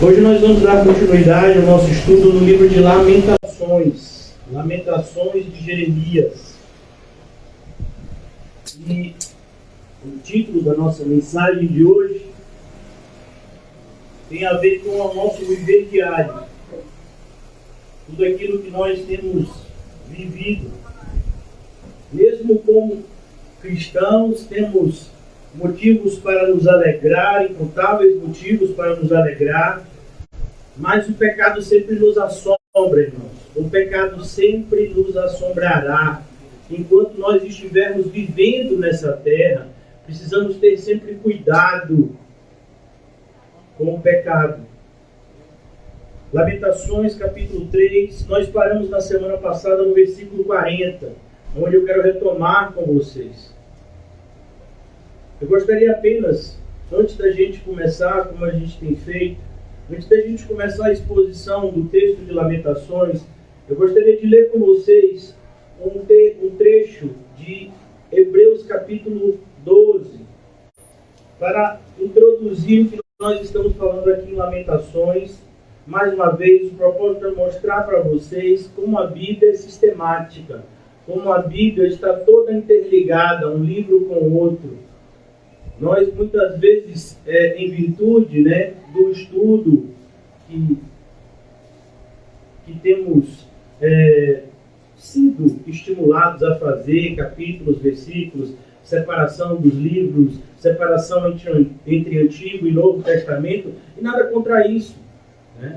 Hoje nós vamos dar continuidade ao nosso estudo no livro de Lamentações, Lamentações de Jeremias. E o título da nossa mensagem de hoje tem a ver com o nosso viver diário. Tudo aquilo que nós temos vivido. Mesmo como cristãos, temos motivos para nos alegrar, incontáveis motivos para nos alegrar, mas o pecado sempre nos assombra, irmãos. O pecado sempre nos assombrará. Enquanto nós estivermos vivendo nessa terra, precisamos ter sempre cuidado com o pecado. Lamentações, capítulo 3, nós paramos na semana passada no versículo 40, onde eu quero retomar com vocês. Eu gostaria apenas, antes da gente começar, como a gente tem feito, antes da gente começar a exposição do texto de Lamentações, eu gostaria de ler com vocês um trecho de Hebreus capítulo 12, para introduzir o que nós estamos falando aqui em Lamentações. Mais uma vez, o propósito é mostrar para vocês como a Bíblia é sistemática, como a Bíblia está toda interligada, um livro com o outro. Nós, muitas vezes, em virtude do estudo que temos sido estimulados a fazer, capítulos, versículos, separação dos livros, separação entre Antigo e Novo Testamento, e nada contra isso,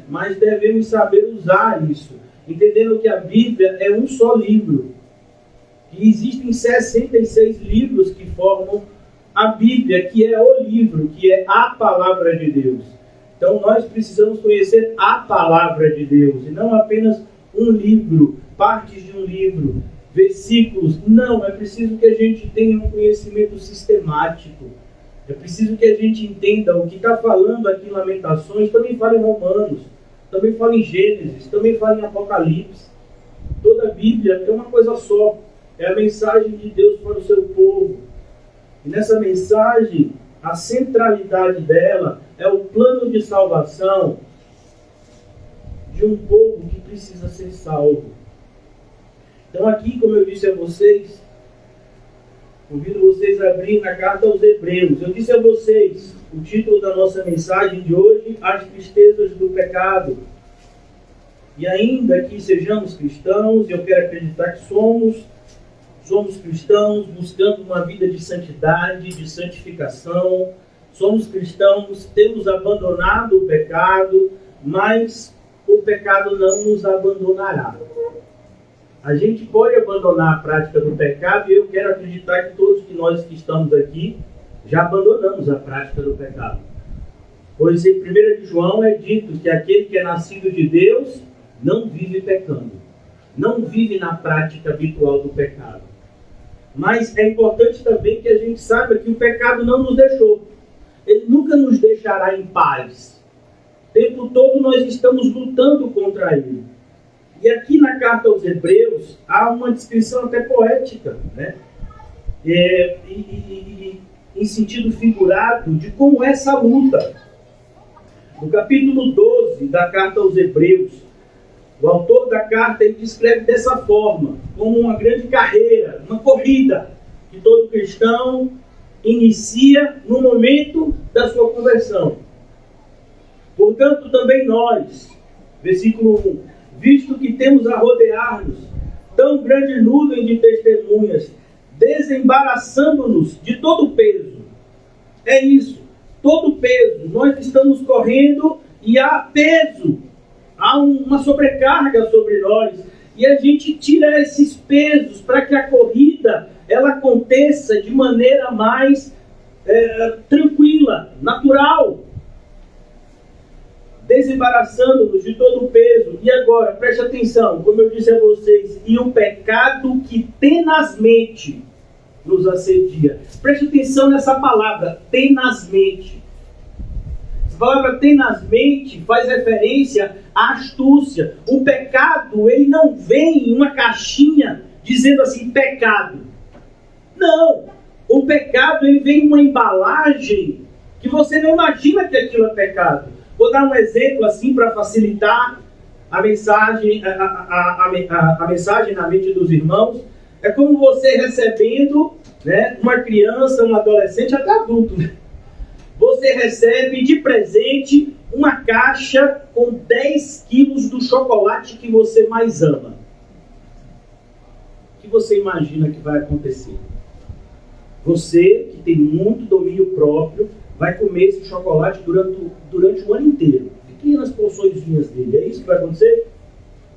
mas devemos saber usar isso, entendendo que a Bíblia é um só livro, que existem 66 livros que formam a Bíblia, que é o livro, que é a palavra de Deus. Então nós precisamos conhecer a palavra de Deus, e não apenas um livro, partes de um livro, versículos. Não, é preciso que a gente tenha um conhecimento sistemático. É preciso que a gente entenda o que está falando aqui em Lamentações, também fala em Romanos, também fala em Gênesis, também fala em Apocalipse. Toda a Bíblia é uma coisa só, é a mensagem de Deus para o seu povo. E nessa mensagem, a centralidade dela é o plano de salvação de um povo que precisa ser salvo. Então aqui, como eu disse a vocês, convido vocês a abrir na carta aos Hebreus. Eu disse a vocês, o título da nossa mensagem de hoje, As Tristezas do Pecado. E ainda que sejamos cristãos, eu quero acreditar que somos cristãos buscando uma vida de santidade, de santificação. Somos cristãos, temos abandonado o pecado, mas o pecado não nos abandonará. A gente pode abandonar a prática do pecado, e eu quero acreditar que todos nós que estamos aqui já abandonamos a prática do pecado. Pois em 1 de João é dito que aquele que é nascido de Deus não vive pecando, não vive na prática habitual do pecado. Mas é importante também que a gente saiba que o pecado não nos deixou. Ele nunca nos deixará em paz. O tempo todo nós estamos lutando contra ele. E aqui na carta aos Hebreus há uma descrição até poética, em sentido figurado, de como é essa luta. No capítulo 12 da carta aos Hebreus, o autor da carta ele descreve dessa forma, como uma grande carreira, uma corrida, que todo cristão inicia no momento da sua conversão. Portanto, também nós, versículo 1, visto que temos a rodear-nos tão grande nuvem de testemunhas, desembaraçando-nos de todo o peso. É isso, todo o peso. Nós estamos correndo e há peso, há uma sobrecarga sobre nós. E a gente tira esses pesos para que a corrida ela aconteça de maneira mais tranquila, natural. Desembaraçando-nos de todo o peso. E agora, preste atenção, como eu disse a vocês, e o pecado que tenazmente nos assedia. Preste atenção nessa palavra, tenazmente. Essa palavra tenazmente faz referência à astúcia. O pecado, ele não vem em uma caixinha dizendo assim, pecado. Não, o pecado ele vem em uma embalagem que você não imagina que aquilo é pecado. Vou dar um exemplo assim para facilitar a mensagem, a mensagem na mente dos irmãos. É como você recebendo, né, uma criança, um adolescente, até adulto, né? Você recebe de presente uma caixa com 10 quilos do chocolate que você mais ama. O que você imagina que vai acontecer? Você, que tem muito domínio próprio, vai comer esse chocolate durante o ano inteiro. Pequenas porçõezinhas dele. É isso que vai acontecer?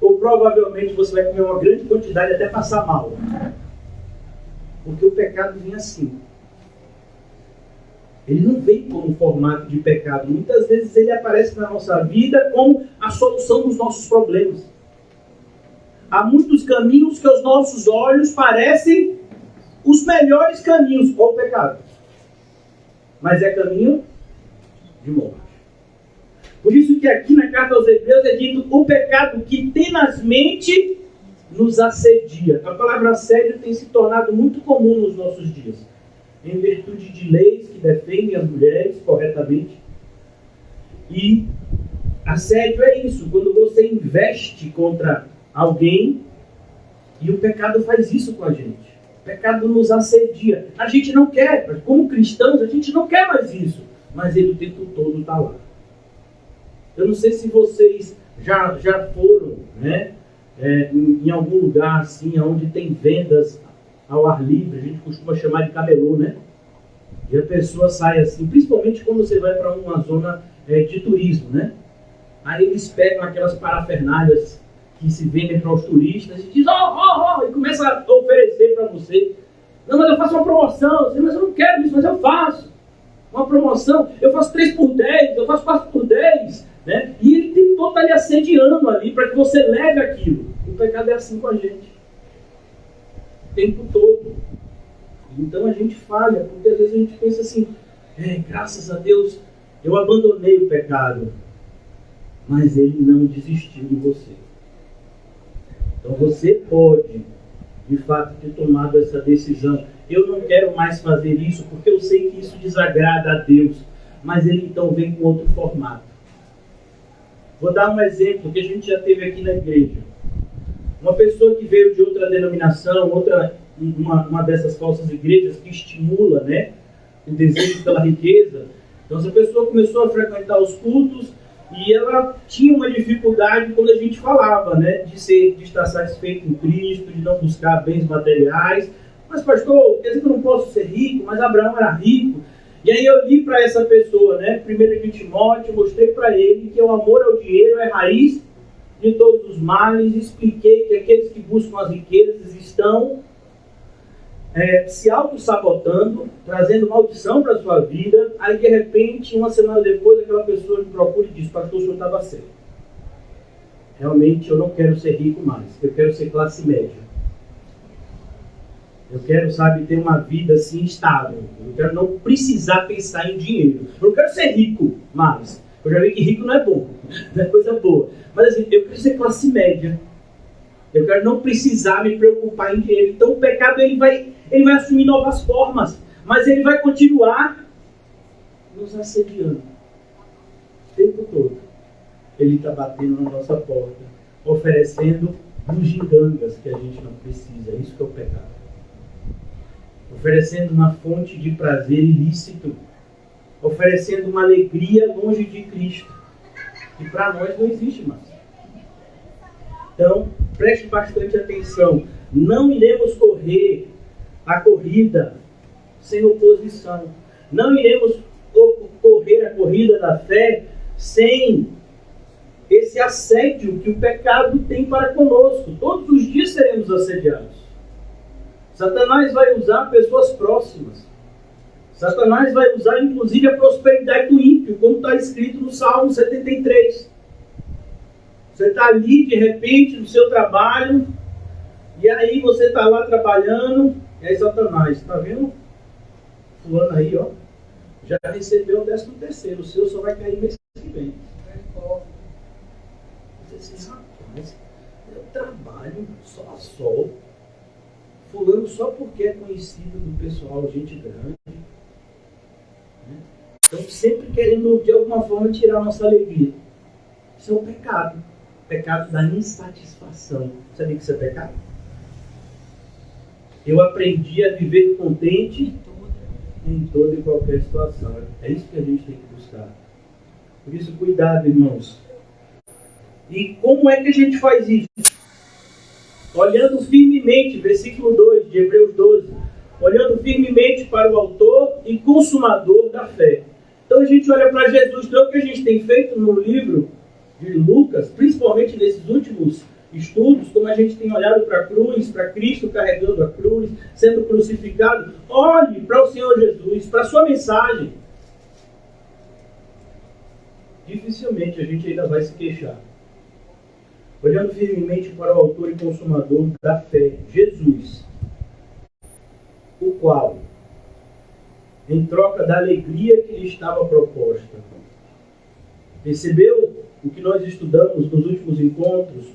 Ou provavelmente você vai comer uma grande quantidade até passar mal. Porque o pecado vem assim. Ele não vem como formato de pecado. Muitas vezes ele aparece na nossa vida como a solução dos nossos problemas. Há muitos caminhos que aos nossos olhos parecem os melhores caminhos. Qual o pecado? Mas é caminho de morte. Por isso que aqui na carta aos Hebreus é dito o pecado que tenazmente nos assedia. A palavra assédio tem se tornado muito comum nos nossos dias. Em virtude de leis que defendem as mulheres corretamente. E assédio é isso, quando você investe contra alguém e o pecado faz isso com a gente. O pecado nos assedia. A gente não quer, como cristãos, a gente não quer mais isso. Mas ele o tempo todo está lá. Eu não sei se vocês já foram, né, em algum lugar assim, onde tem vendas ao ar livre, a gente costuma chamar de camelô, né? E a pessoa sai assim, principalmente quando você vai para uma zona de turismo, né? Aí eles pegam aquelas parafernálias que se vendem para os turistas e dizem, e começa a oferecer para você. Não, mas eu faço uma promoção. Mas eu não quero isso, mas eu faço. Uma promoção, eu faço 3 por 10, eu faço 4 por 10, né? E ele tentou estar lhe assediando ali para que você leve aquilo. O pecado é assim com a gente. O tempo todo. Então a gente falha, porque às vezes a gente pensa assim, graças a Deus eu abandonei o pecado, mas ele não desistiu de você. Então você pode, de fato, ter tomado essa decisão. Eu não quero mais fazer isso, porque eu sei que isso desagrada a Deus, mas ele então vem com outro formato. Vou dar um exemplo que a gente já teve aqui na igreja. Uma pessoa que veio de outra denominação, uma dessas falsas igrejas que estimula, né, o desejo pela riqueza. Então essa pessoa começou a frequentar os cultos e ela tinha uma dificuldade quando a gente falava, né, de estar satisfeito em Cristo, de não buscar bens materiais. Mas pastor, quer dizer que eu não posso ser rico? Mas Abraão era rico. E aí eu li para essa pessoa, né, 1 Timóteo, mostrei para ele que o amor ao dinheiro é raiz de todos os males, expliquei que aqueles que buscam as riquezas estão se auto-sabotando, trazendo maldição para a sua vida. Aí de repente, uma semana depois, aquela pessoa me procura e diz, pastor, o senhor estava certo. Realmente eu não quero ser rico mais, eu quero ser classe média. Eu quero, ter uma vida assim estável. Eu quero não precisar pensar em dinheiro. Eu não quero ser rico mais. Eu já vi que rico não é bom, não é coisa boa. Mas assim, eu quero ser classe média. Eu quero não precisar me preocupar em dinheiro. Então o pecado ele vai assumir novas formas. Mas ele vai continuar nos assediando. O tempo todo. Ele está batendo na nossa porta. Oferecendo bugigangas que a gente não precisa. É isso que é o pecado. Oferecendo uma fonte de prazer ilícito. Oferecendo uma alegria longe de Cristo. E para nós não existe mais. Então, preste bastante atenção. Não iremos correr a corrida sem oposição. Não iremos correr a corrida da fé sem esse assédio que o pecado tem para conosco. Todos os dias seremos assediados. Satanás vai usar pessoas próximas. Satanás vai usar, inclusive, a prosperidade do ímpio, como está escrito no Salmo 73. Você está ali, de repente, no seu trabalho, e aí você está lá trabalhando, e aí Satanás, está vendo? Fulano aí, ó, já recebeu o 13º, o seu só vai cair mês que vem. Você diz, rapaz, eu trabalho só a sol, fulano só porque é conhecido do pessoal, gente grande. Então, sempre querendo, de alguma forma, tirar a nossa alegria. Isso é o pecado. O pecado da insatisfação. Sabia que isso é pecado? Eu aprendi a viver contente em toda e qualquer situação. É isso que a gente tem que buscar. Por isso, cuidado, irmãos. E como é que a gente faz isso? Olhando firmemente, versículo 2 de Hebreus 12. Olhando firmemente para o autor e consumador da fé. Então a gente olha para Jesus. Então o que a gente tem feito no livro de Lucas, principalmente nesses últimos estudos, como a gente tem olhado para a cruz, para Cristo carregando a cruz, sendo crucificado, olhe para o Senhor Jesus, para a sua mensagem. Dificilmente a gente ainda vai se queixar. Olhando firmemente para o autor e consumador da fé, Jesus, o qual, em troca da alegria que lhe estava proposta, percebeu o que nós estudamos nos últimos encontros,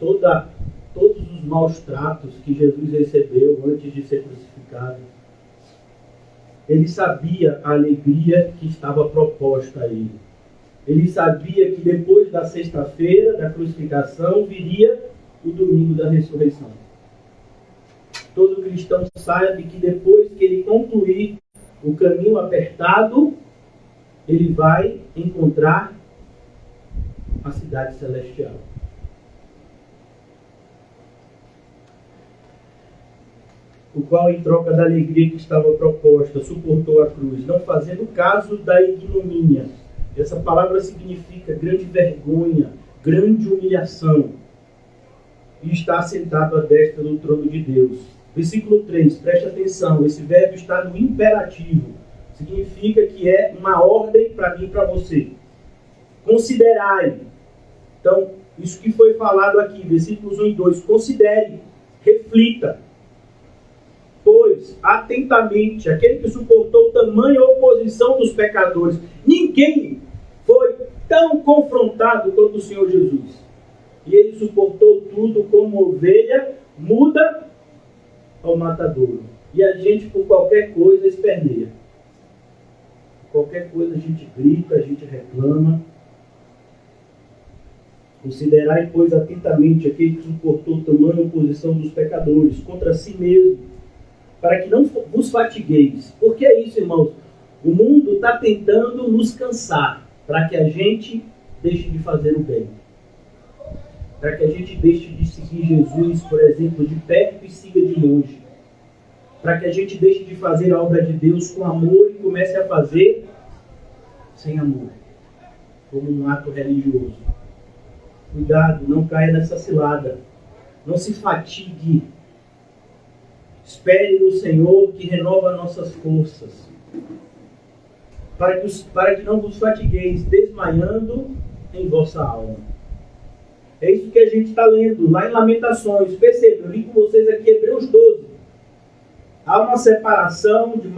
todos os maus tratos que Jesus recebeu antes de ser crucificado. Ele sabia a alegria que estava proposta a ele. Ele sabia que depois da sexta-feira, da crucificação, viria o domingo da ressurreição. Todo cristão sabe que depois que ele concluir o caminho apertado, ele vai encontrar a cidade celestial. O qual, em troca da alegria que estava proposta, suportou a cruz, não fazendo caso da ignomínia. Essa palavra significa grande vergonha, grande humilhação. E está sentado à destra do trono de Deus. Versículo 3, preste atenção, esse verbo está no imperativo. Significa que é uma ordem para mim e para você. Considerai. Então, isso que foi falado aqui, versículos 1 e 2. Considere, reflita. Pois, atentamente, aquele que suportou tamanha oposição dos pecadores, ninguém foi tão confrontado quanto o Senhor Jesus. E ele suportou tudo como ovelha muda ao matadouro. E a gente, por qualquer coisa, esperneia. Qualquer coisa a gente grita, a gente reclama. Considerai, pois, atentamente aquele que suportou tamanha oposição dos pecadores contra si mesmo, para que não vos fatigueis. Porque é isso, irmãos. O mundo está tentando nos cansar, para que a gente deixe de fazer o bem. Para que a gente deixe de seguir Jesus, por exemplo, de perto e siga de longe. Para que a gente deixe de fazer a obra de Deus com amor e comece a fazer sem amor, como um ato religioso. Cuidado, não caia nessa cilada. Não se fatigue. Espere no Senhor que renova nossas forças. Para que não vos fatigueis, desmaiando em vossa alma. É isso que a gente está lendo lá em Lamentações. Perceba, eu li com vocês aqui Hebreus 12. Há uma separação de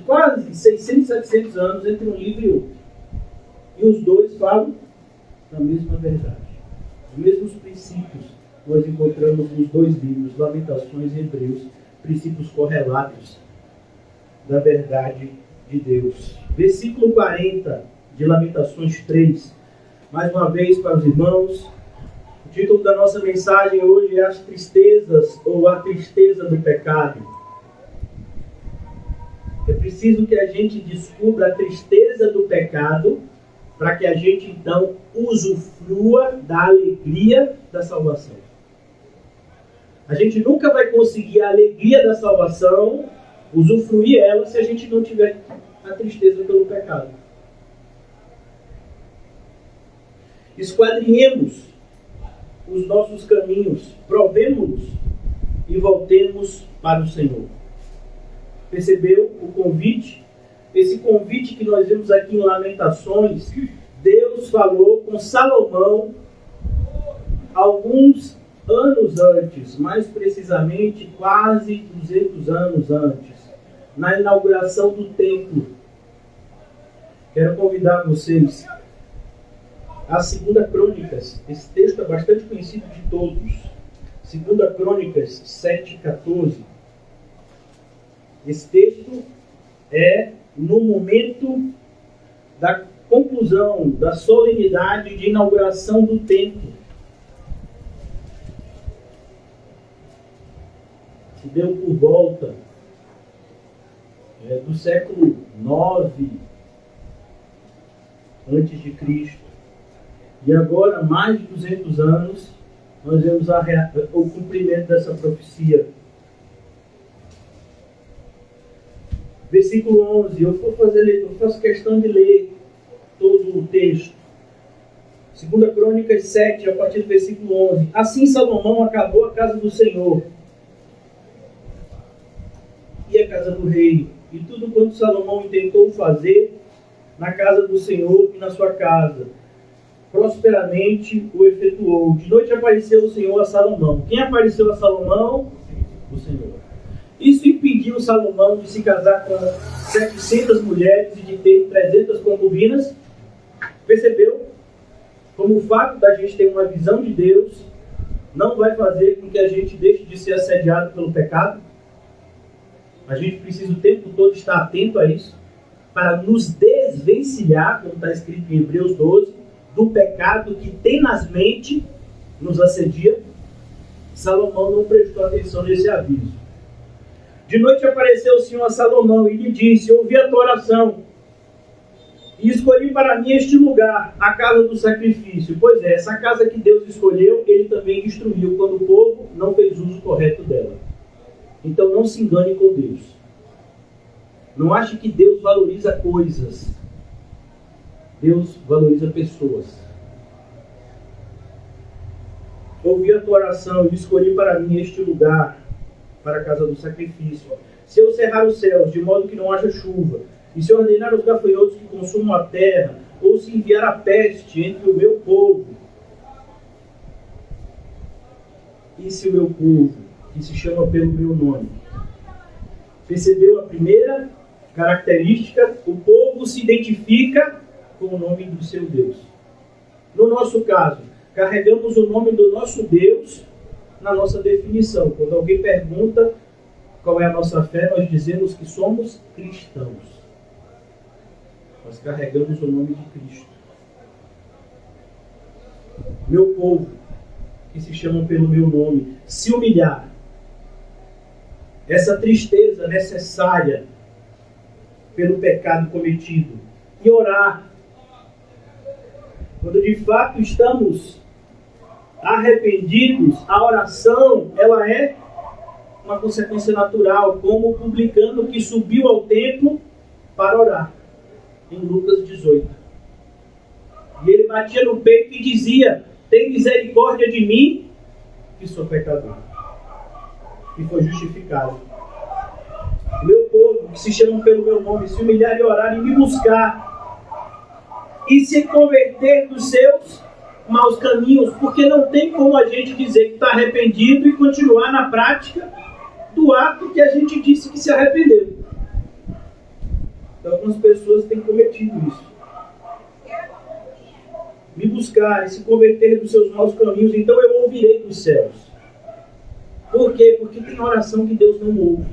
quase 600, 700 anos entre um livro e outro. E os dois falam da mesma verdade. Os mesmos princípios nós encontramos nos dois livros, Lamentações e Hebreus, princípios correlatos da verdade de Deus. Versículo 40 de Lamentações 3. Mais uma vez para os irmãos. O título da nossa mensagem hoje é As Tristezas ou a Tristeza do Pecado. É preciso que a gente descubra a tristeza do pecado para que a gente então usufrua da alegria da salvação. A gente nunca vai conseguir a alegria da salvação, usufruir ela, se a gente não tiver a tristeza pelo pecado. Esquadrinhemos os nossos caminhos, provemos-nos e voltemos para o Senhor. Percebeu o convite? Esse convite que nós vemos aqui em Lamentações, Deus falou com Salomão alguns anos antes, mais precisamente quase 200 anos antes, na inauguração do templo. Quero convidar vocês a 2 Crônicas. Esse texto é bastante conhecido de todos. 2 Crônicas 7,14. Esse texto é no momento da conclusão da solenidade de inauguração do templo. Se deu por volta do século IX antes de Cristo. E agora, mais de 200 anos, nós vemos o cumprimento dessa profecia. Versículo 11, eu faço questão de ler todo o texto. 2 Crônicas 7, a partir do versículo 11. Assim Salomão acabou a casa do Senhor e a casa do rei, e tudo quanto Salomão intentou fazer na casa do Senhor e na sua casa, prosperamente o efetuou. De noite apareceu o Senhor a Salomão. Quem apareceu a Salomão? O Senhor. Isso impediu Salomão de se casar com 700 mulheres e de ter 300 concubinas. Percebeu? Como o fato da gente ter uma visão de Deus não vai fazer com que a gente deixe de ser assediado pelo pecado. A gente precisa o tempo todo estar atento a isso, para nos desvencilhar, como está escrito em Hebreus 12, do pecado que tenazmente nos assedia. Salomão não prestou atenção nesse aviso. De noite apareceu o Senhor a Salomão e lhe disse: ouvi a tua oração e escolhi para mim este lugar, a casa do sacrifício. Pois é, essa casa que Deus escolheu, ele também destruiu quando o povo não fez uso correto dela. Então não se engane com Deus. Não ache que Deus valoriza coisas. Deus valoriza pessoas. Ouvi a tua oração e escolhi para mim este lugar, para a casa do sacrifício. Se eu cerrar os céus, de modo que não haja chuva, e se eu ordenar os gafanhotos que consumam a terra, ou se enviar a peste entre o meu povo, e se o meu povo, que se chama pelo meu nome, percebeu a primeira característica? O povo se identifica com o nome do seu Deus. No nosso caso, carregamos o nome do nosso Deus na nossa definição. Quando alguém pergunta qual é a nossa fé, nós dizemos que somos cristãos. Nós carregamos o nome de Cristo. Meu povo, que se chama pelo meu nome, se humilhar. Essa tristeza necessária pelo pecado cometido. E orar. Quando de fato estamos arrependidos, a oração, ela é uma consequência natural, como o publicano que subiu ao templo para orar, em Lucas 18. E ele batia no peito e dizia: tem misericórdia de mim, que sou pecador. E foi justificado. Meu povo, que se chama pelo meu nome, se humilhar e orar e me buscar, e se converter dos seus maus caminhos, porque não tem como a gente dizer que está arrependido e continuar na prática do ato que a gente disse que se arrependeu. Então, algumas pessoas têm cometido isso. Me buscar e se converter dos seus maus caminhos, então eu ouvirei dos céus. Por quê? Porque tem oração que Deus não ouve.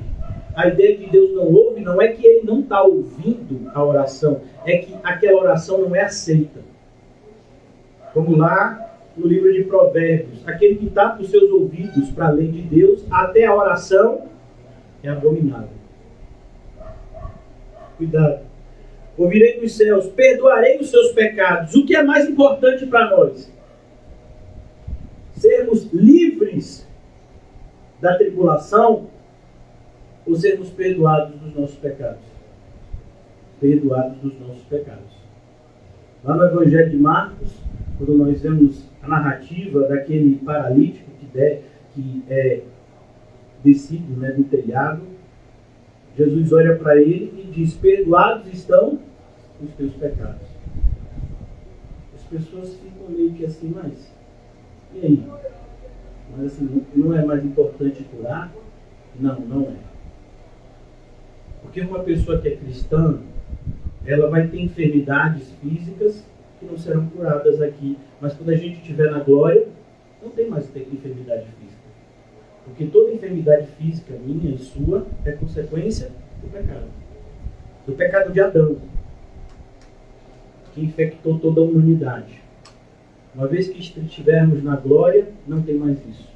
A ideia de Deus não ouve não é que ele não está ouvindo a oração, é que aquela oração não é aceita. Como lá no livro de Provérbios, aquele que tapa os seus ouvidos para a lei de Deus, até a oração é abominável. Cuidado. Ouvirei dos céus, perdoarei os seus pecados. O que é mais importante para nós? Sermos livres da tribulação ou sermos perdoados dos nossos pecados? Perdoados dos nossos pecados. Lá no Evangelho de Marcos, quando nós vemos a narrativa daquele paralítico que é descido, do telhado, Jesus olha para ele e diz: perdoados estão os teus pecados. As pessoas ficam meio que assim, mas e aí? Mas assim, não é mais importante curar? Não, não é. Porque uma pessoa que é cristã, ela vai ter enfermidades físicas que não serão curadas aqui. Mas quando a gente estiver na glória, não tem mais enfermidade física. Porque toda enfermidade física, minha e sua, é consequência do pecado. Do pecado de Adão. que infectou toda a humanidade. Uma vez que estivermos na glória, não tem mais isso.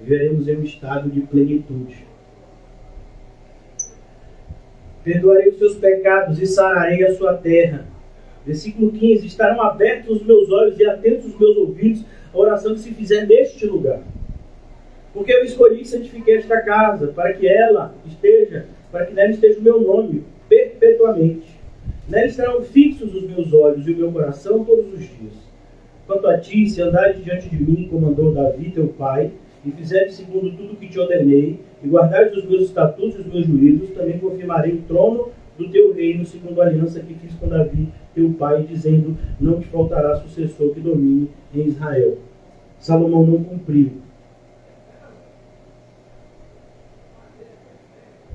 Viveremos em um estado de plenitude. Perdoarei os seus pecados e sararei a sua terra. Versículo 15. Estarão abertos os meus olhos e atentos os meus ouvidos à oração que se fizer neste lugar. Porque eu escolhi e santifiquei esta casa, para que nela esteja o meu nome perpetuamente. Nela estarão fixos os meus olhos e o meu coração todos os dias. Quanto a ti, se andares diante de mim, como andou Davi, teu pai, e fizeres segundo tudo o que te ordenei, e guardares os meus estatutos e os meus juízos, também confirmarei o trono do teu reino, segundo a aliança que fiz com Davi, teu pai, dizendo, não te faltará sucessor que domine em Israel. Salomão não cumpriu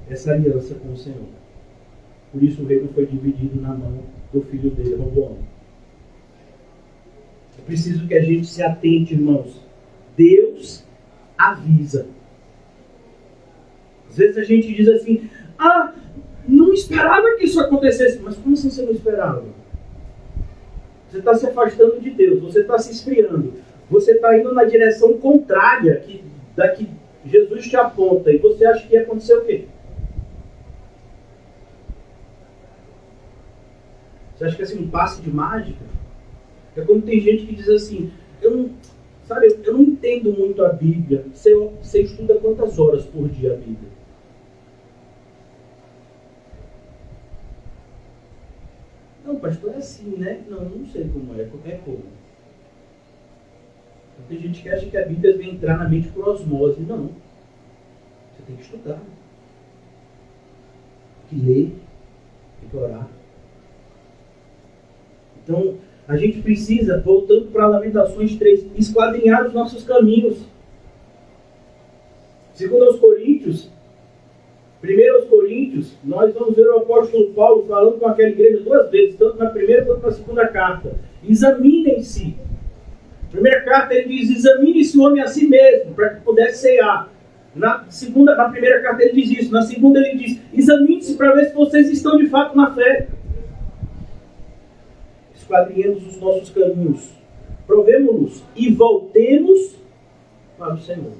essa aliança com o Senhor. Por isso o reino foi dividido na mão do filho dele, Roboão. É preciso que a gente se atente, irmãos. Deus avisa. Às vezes a gente diz assim, não esperava que isso acontecesse. Mas como assim você não esperava? Você está se afastando de Deus, você está se esfriando, você está indo na direção contrária da que Jesus te aponta, e você acha que ia acontecer o quê? Você acha que é assim um passe de mágica? É como tem gente que diz assim, eu não entendo muito a Bíblia. Você estuda quantas horas por dia a Bíblia? Não, pastor, é assim, né? Não sei como é. É como? Tem gente que acha que a Bíblia vem entrar na mente por osmose. Não. Você tem que estudar. Tem que ler. Tem que orar. Então, a gente precisa, voltando para Lamentações 3, esquadrinhar os nossos caminhos. Segundo aos Coríntios, nós vamos ver o apóstolo Paulo falando com aquela igreja 2 vezes, tanto na primeira quanto na segunda carta. Examinem-se. Na primeira carta ele diz, examine-se o homem a si mesmo, para que pudesse cear. Na primeira carta ele diz isso. Na segunda ele diz, examine-se para ver se vocês estão de fato na fé. Esquadrinhemos os nossos caminhos, provemo-nos e voltemos para o Senhor.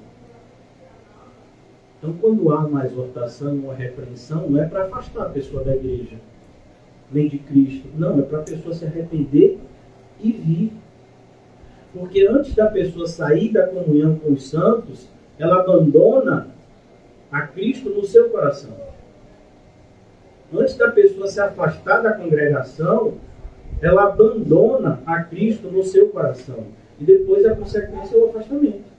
Então, quando há uma exortação ou repreensão, não é para afastar a pessoa da igreja, nem de Cristo. Não, é para a pessoa se arrepender e vir. Porque antes da pessoa sair da comunhão com os santos, ela abandona a Cristo no seu coração. Antes da pessoa se afastar da congregação, ela abandona a Cristo no seu coração. E depois a consequência é o afastamento.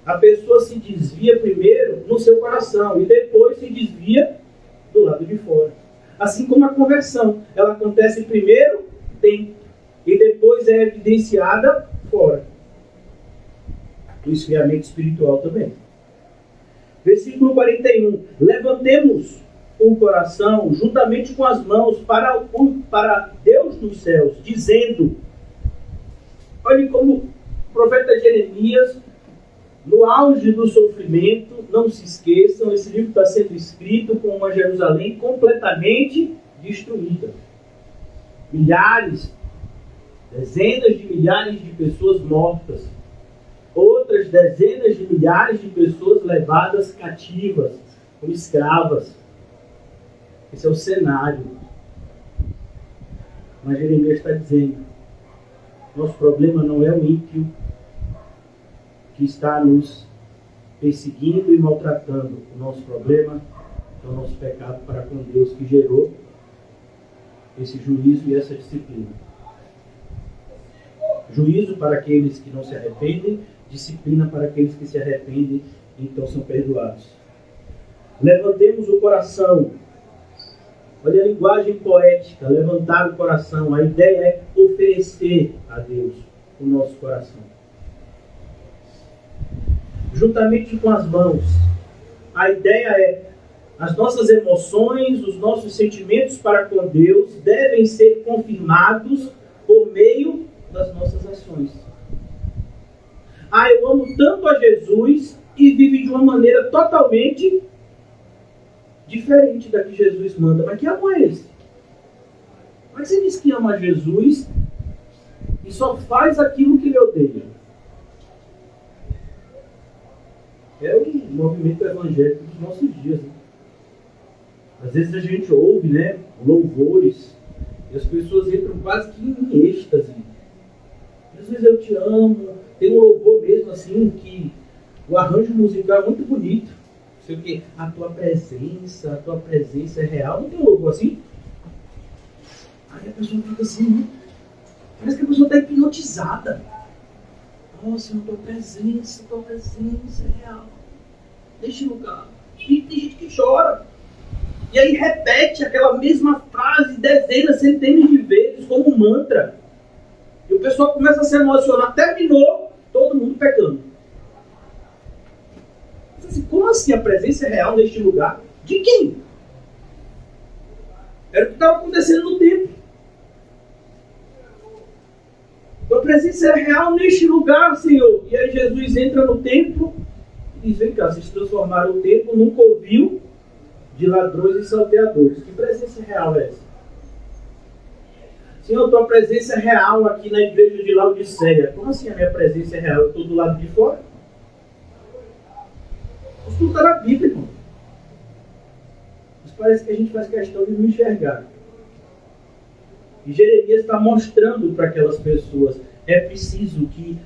A pessoa se desvia primeiro no seu coração e depois se desvia do lado de fora. Assim como a conversão. Ela acontece primeiro dentro e depois é evidenciada fora. O esfriamento espiritual também. Versículo 41. Levantemos o coração juntamente com as mãos para Deus nos céus, dizendo, olhe como o profeta Jeremias, no auge do sofrimento, não se esqueçam, esse livro está sendo escrito com uma Jerusalém completamente destruída. Dezenas de milhares de pessoas mortas, outras dezenas de milhares de pessoas levadas cativas, como escravas. Esse é o cenário. Mas Jeremias está dizendo, nosso problema não é o ímpio que está nos perseguindo e maltratando. O nosso problema é o nosso pecado para com Deus que gerou esse juízo e essa disciplina. Juízo para aqueles que não se arrependem, disciplina para aqueles que se arrependem e então são perdoados. Levantemos o coração. Olha a linguagem poética, levantar o coração. A ideia é oferecer a Deus o nosso coração. Juntamente com as mãos. A ideia é, as nossas emoções, os nossos sentimentos para com Deus devem ser confirmados por meio das nossas ações. Eu amo tanto a Jesus e vive de uma maneira totalmente diferente da que Jesus manda. Mas que amor é esse? Como é que você diz que ama Jesus e só faz aquilo que ele odeia? É o movimento evangélico dos nossos dias. Né? Às vezes a gente ouve, né, louvores e as pessoas entram quase que em êxtase. Jesus, eu te amo. Tem um louvor mesmo assim que o arranjo musical é muito bonito. Não sei o quê. A tua presença é real. Não tem um louvor assim? Aí a pessoa fica assim, né? Parece que a pessoa está hipnotizada. Oh, Senhor, tua presença é real. Deixa no lugar. E tem gente que chora. E aí repete aquela mesma frase dezenas, centenas de vezes, como um mantra. E o pessoal começa a se emocionar. Terminou, todo mundo pecando. Como assim a presença é real neste lugar? De quem? Era o que estava acontecendo no templo. A presença é real neste lugar, Senhor. E aí Jesus entra no templo e diz, vem cá, vocês transformaram o templo num covil de ladrões e salteadores. Que presença real é essa? Senhor, tua presença é real aqui na igreja de Laodiceia. Como assim a minha presença é real? Eu estou do lado de fora? Isso tudo está na Bíblia, irmão. Mas parece que a gente faz questão de não enxergar. E Jeremias está mostrando para aquelas pessoas, é preciso que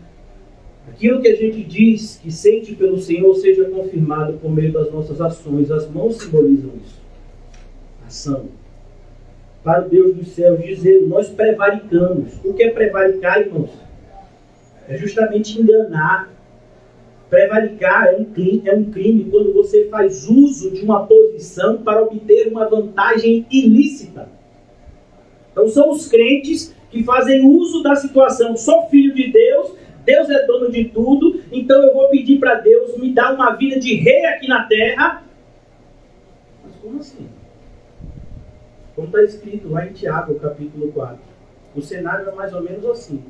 aquilo que a gente diz, que sente pelo Senhor, seja confirmado por meio das nossas ações. As mãos simbolizam isso. Ação. Para o Deus dos céus, dizendo, nós prevaricamos. O que é prevaricar, irmãos? É justamente enganar. Prevaricar é um crime quando você faz uso de uma posição para obter uma vantagem ilícita. Então são os crentes que fazem uso da situação. Sou filho de Deus, Deus é dono de tudo, então eu vou pedir para Deus me dar uma vida de rei aqui na terra. Mas como assim? Como está escrito lá em Tiago, capítulo 4. O cenário é mais ou menos assim.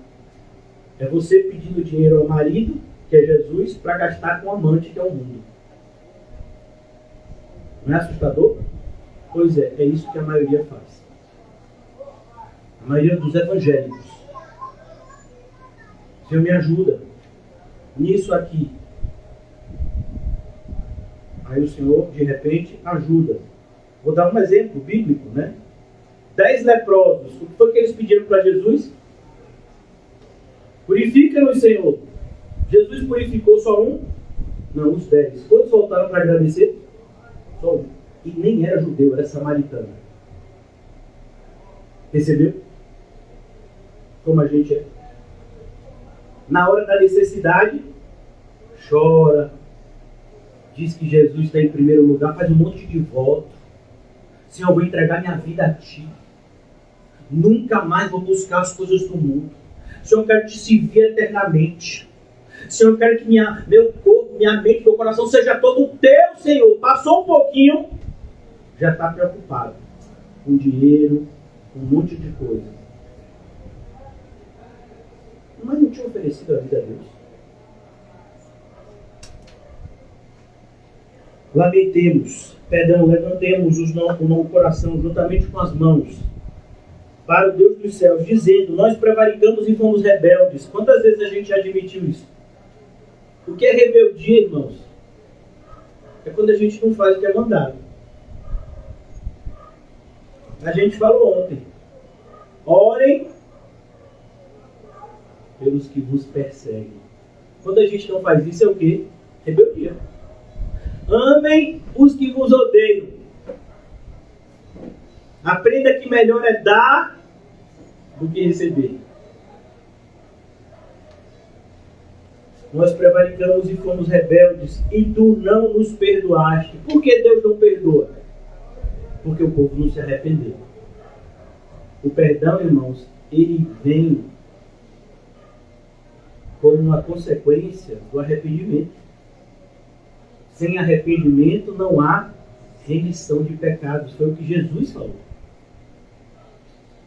É você pedindo dinheiro ao marido, que é Jesus, para gastar com o amante, que é o mundo. Não é assustador? Pois é isso que a maioria faz. A maioria dos evangélicos. Senhor, me ajuda nisso aqui. Aí o Senhor, de repente, ajuda. Vou dar um exemplo bíblico, né? 10 leprosos. O que foi que eles pediram para Jesus? Purifica-nos, Senhor. Jesus purificou só um? Não, os 10. Quantos voltaram para agradecer? Só um. E nem era judeu, era samaritano. Percebeu? Como a gente é. Na hora da necessidade, chora. Diz que Jesus está em primeiro lugar, faz um monte de voto. Senhor, eu vou entregar minha vida a Ti. Nunca mais vou buscar as coisas do mundo. Senhor, eu quero Te servir eternamente. Senhor, eu quero que meu corpo, minha mente, meu coração seja todo Teu, Senhor. Passou um pouquinho, já está preocupado com dinheiro, com um monte de coisa. Mas não tinha oferecido a vida a Deus. Levantemos o coração juntamente com as mãos para o Deus dos céus, dizendo, nós prevaricamos e fomos rebeldes. Quantas vezes a gente já admitiu isso? O que é rebeldia, irmãos? É quando a gente não faz o que é mandado. A gente falou ontem, orem pelos que vos perseguem. Quando a gente não faz isso, é o quê? Rebeldia. Amem os que vos odeiam. Aprenda que melhor é dar do que receber. Nós prevaricamos e fomos rebeldes e tu não nos perdoaste. Por que Deus não perdoa? Porque o povo não se arrependeu. O perdão, irmãos, ele vem como uma consequência do arrependimento. Sem arrependimento não há remissão de pecados. Foi o que Jesus falou.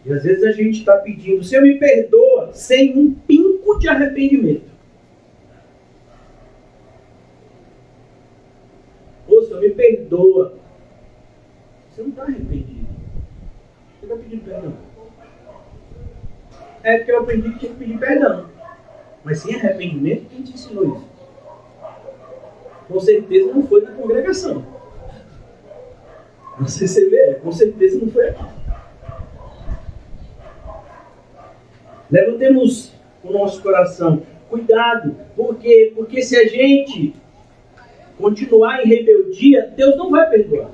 E às vezes a gente está pedindo, Senhor, me perdoa, sem um pingo de arrependimento. Ô, Senhor, me perdoa. Você não está arrependido. Você está pedindo perdão. eu aprendi que tinha que pedir perdão. Mas sem arrependimento, quem te ensinou isso? Com certeza não foi na congregação. Não sei se você vê, com certeza não foi aqui. Levantemos o nosso coração. Cuidado, porque se a gente continuar em rebeldia, Deus não vai perdoar.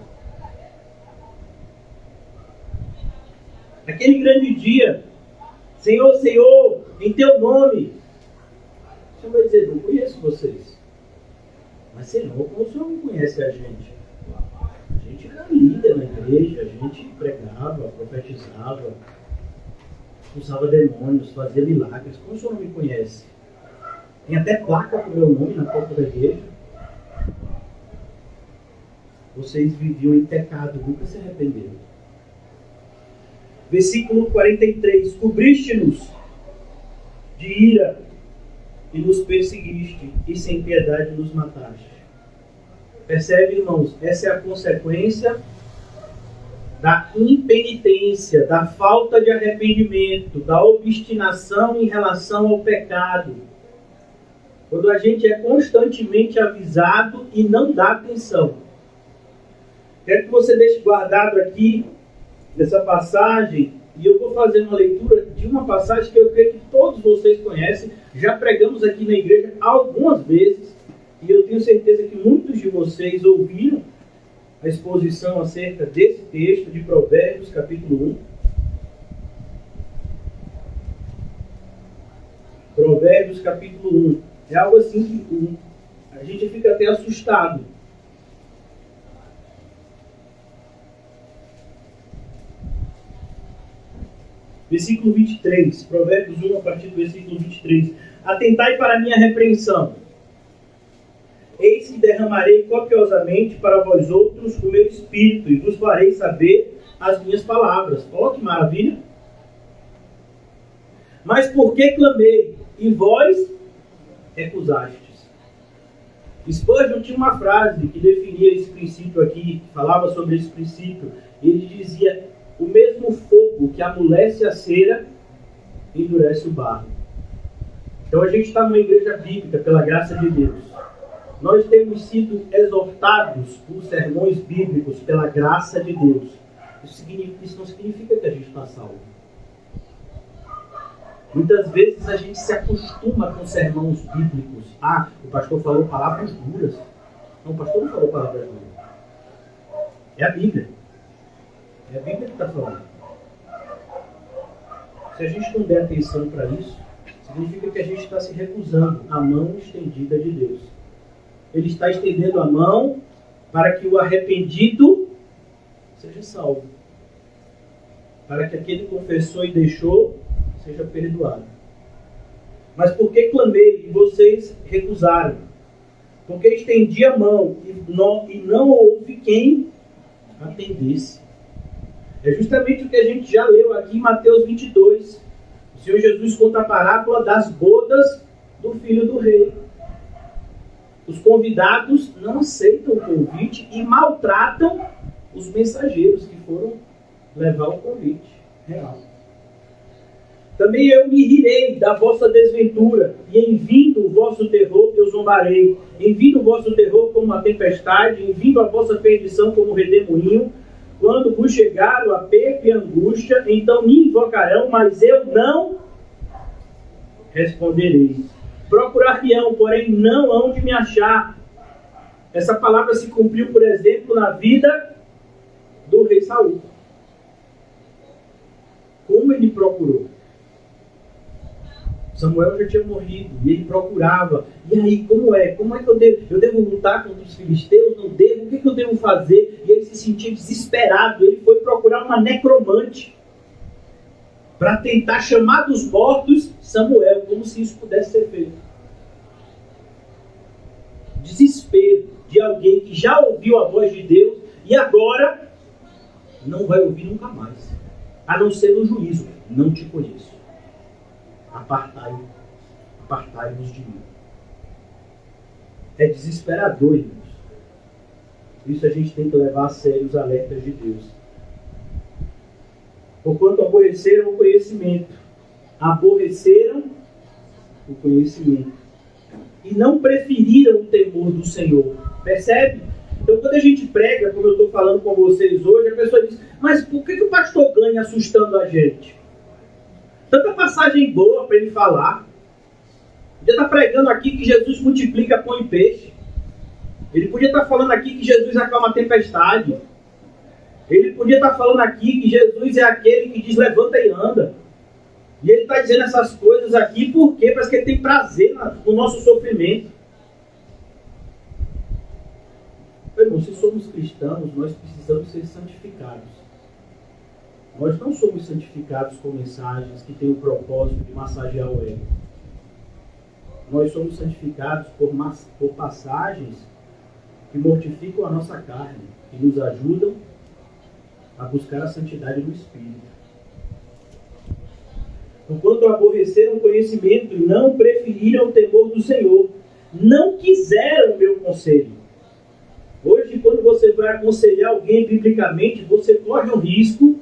Aquele grande dia, Senhor, Senhor, em teu nome. O Senhor vai dizer, não conheço vocês. Mas Senhor, como o Senhor não conhece a gente? A gente era líder na igreja, a gente pregava, profetizava, expulsava demônios, fazia milagres. Como o Senhor não me conhece? Tem até placa com o meu nome na porta da igreja. Vocês viviam em pecado, nunca se arrependeram. Versículo 43. Cobriste-nos de ira e nos perseguiste, e sem piedade nos mataste. Percebe, irmãos? Essa é a consequência da impenitência, da falta de arrependimento, da obstinação em relação ao pecado. Quando a gente é constantemente avisado e não dá atenção. Quero que você deixe guardado aqui, nessa passagem, e eu vou fazer uma leitura de uma passagem que eu creio que todos vocês conhecem. Já pregamos aqui na igreja algumas vezes, e eu tenho certeza que muitos de vocês ouviram a exposição acerca desse texto de Provérbios, capítulo 1. Provérbios, capítulo 1. É algo assim que a gente fica até assustado. Versículo 23. Provérbios 1, a partir do versículo 23. Atentai para a minha repreensão. Eis que derramarei copiosamente para vós outros o meu espírito, e vos farei saber as minhas palavras. Olha que maravilha! Mas por que clamei, e vós recusastes? Spurgeon tinha uma frase que definia esse princípio aqui, que falava sobre esse princípio. Ele dizia: o mesmo fogo que amolece a cera endurece o barro. Então a gente está numa igreja bíblica, pela graça de Deus. Nós temos sido exortados por sermões bíblicos pela graça de Deus. Isso não significa que a gente está salvo. Muitas vezes a gente se acostuma com sermões bíblicos. Ah, o pastor falou palavras duras. Não, o pastor não falou palavras duras. É a Bíblia. É a Bíblia que está falando. Se a gente não der atenção para isso, significa que a gente está se recusando à mão estendida de Deus. Ele está estendendo a mão para que o arrependido seja salvo. Para que aquele que confessou e deixou seja perdoado. Mas por que clamei e vocês recusaram? Porque estendi a mão e não houve quem atendesse. É justamente o que a gente já leu aqui em Mateus 22. O Senhor Jesus conta a parábola das bodas do filho do rei. Os convidados não aceitam o convite e maltratam os mensageiros que foram levar o convite real. Também eu me rirei da vossa desventura, e em vindo o vosso terror eu zombarei. Em vindo o vosso terror como uma tempestade, em vindo a vossa perdição como um redemoinho. Quando vos chegar o aperto e a angústia, então me invocarão, mas eu não responderei. Procurar-me-ão, porém não hão de me achar. Essa palavra se cumpriu, por exemplo, na vida do rei Saul. Como ele procurou? Samuel já tinha morrido e ele procurava. E aí, como é? Como é que eu devo? Eu devo lutar contra os filisteus? Não devo? O que eu devo fazer? E ele se sentia desesperado. Ele foi procurar uma necromante para tentar chamar dos mortos Samuel, como se isso pudesse ser feito. Desespero de alguém que já ouviu a voz de Deus e agora não vai ouvir nunca mais, a não ser no juízo. Não te conheço. Apartai-vos de mim. É desesperador, irmãos. Por isso a gente tem que levar a sério os alertas de Deus. Porquanto aborreceram o conhecimento aborreceram o conhecimento e não preferiram o temor do Senhor. Percebe? Então, quando a gente prega, como eu estou falando com vocês hoje, a pessoa diz, mas por que o pastor ganha assustando a gente? Tanta passagem boa para ele falar. Ele está pregando aqui que Jesus multiplica pão e peixe. Ele podia estar falando aqui que Jesus acalma a tempestade. Ele podia estar falando aqui que Jesus é aquele que diz levanta e anda. E ele está dizendo essas coisas aqui porque parece que ele tem prazer no nosso sofrimento. Meu irmão, se somos cristãos, nós precisamos ser santificados. Nós não somos santificados com mensagens que têm o propósito de massagear o ego. Nós somos santificados por passagens que mortificam a nossa carne, que nos ajudam a buscar a santidade do Espírito. Enquanto aborreceram o conhecimento e não preferiram o temor do Senhor, não quiseram o meu conselho. Hoje, quando você vai aconselhar alguém biblicamente, você corre o risco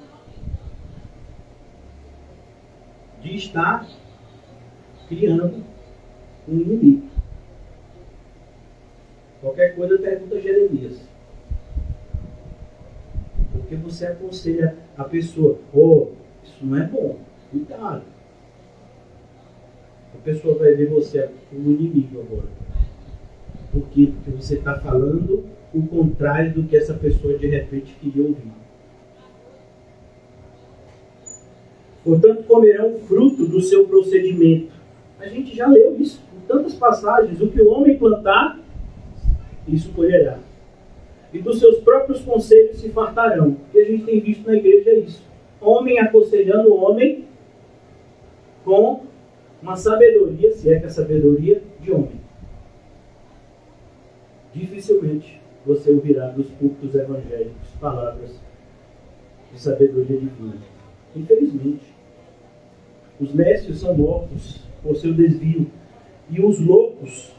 de estar criando um inimigo. Qualquer coisa, pergunta a Jeremias. Porque você aconselha a pessoa, isso não é bom, cuidado. A pessoa vai ver você como inimigo agora. Por quê? Porque você está falando o contrário do que essa pessoa de repente queria ouvir. Portanto, comerão fruto do seu procedimento. A gente já leu isso em tantas passagens. O que o homem plantar, isso colherá. E dos seus próprios conselhos se fartarão. O que a gente tem visto na igreja é isso. Homem aconselhando o homem com uma sabedoria, se é que a sabedoria de homem. Dificilmente você ouvirá dos púlpitos evangélicos palavras de sabedoria divina. Infelizmente. Os nécios são mortos por seu desvio. E aos loucos,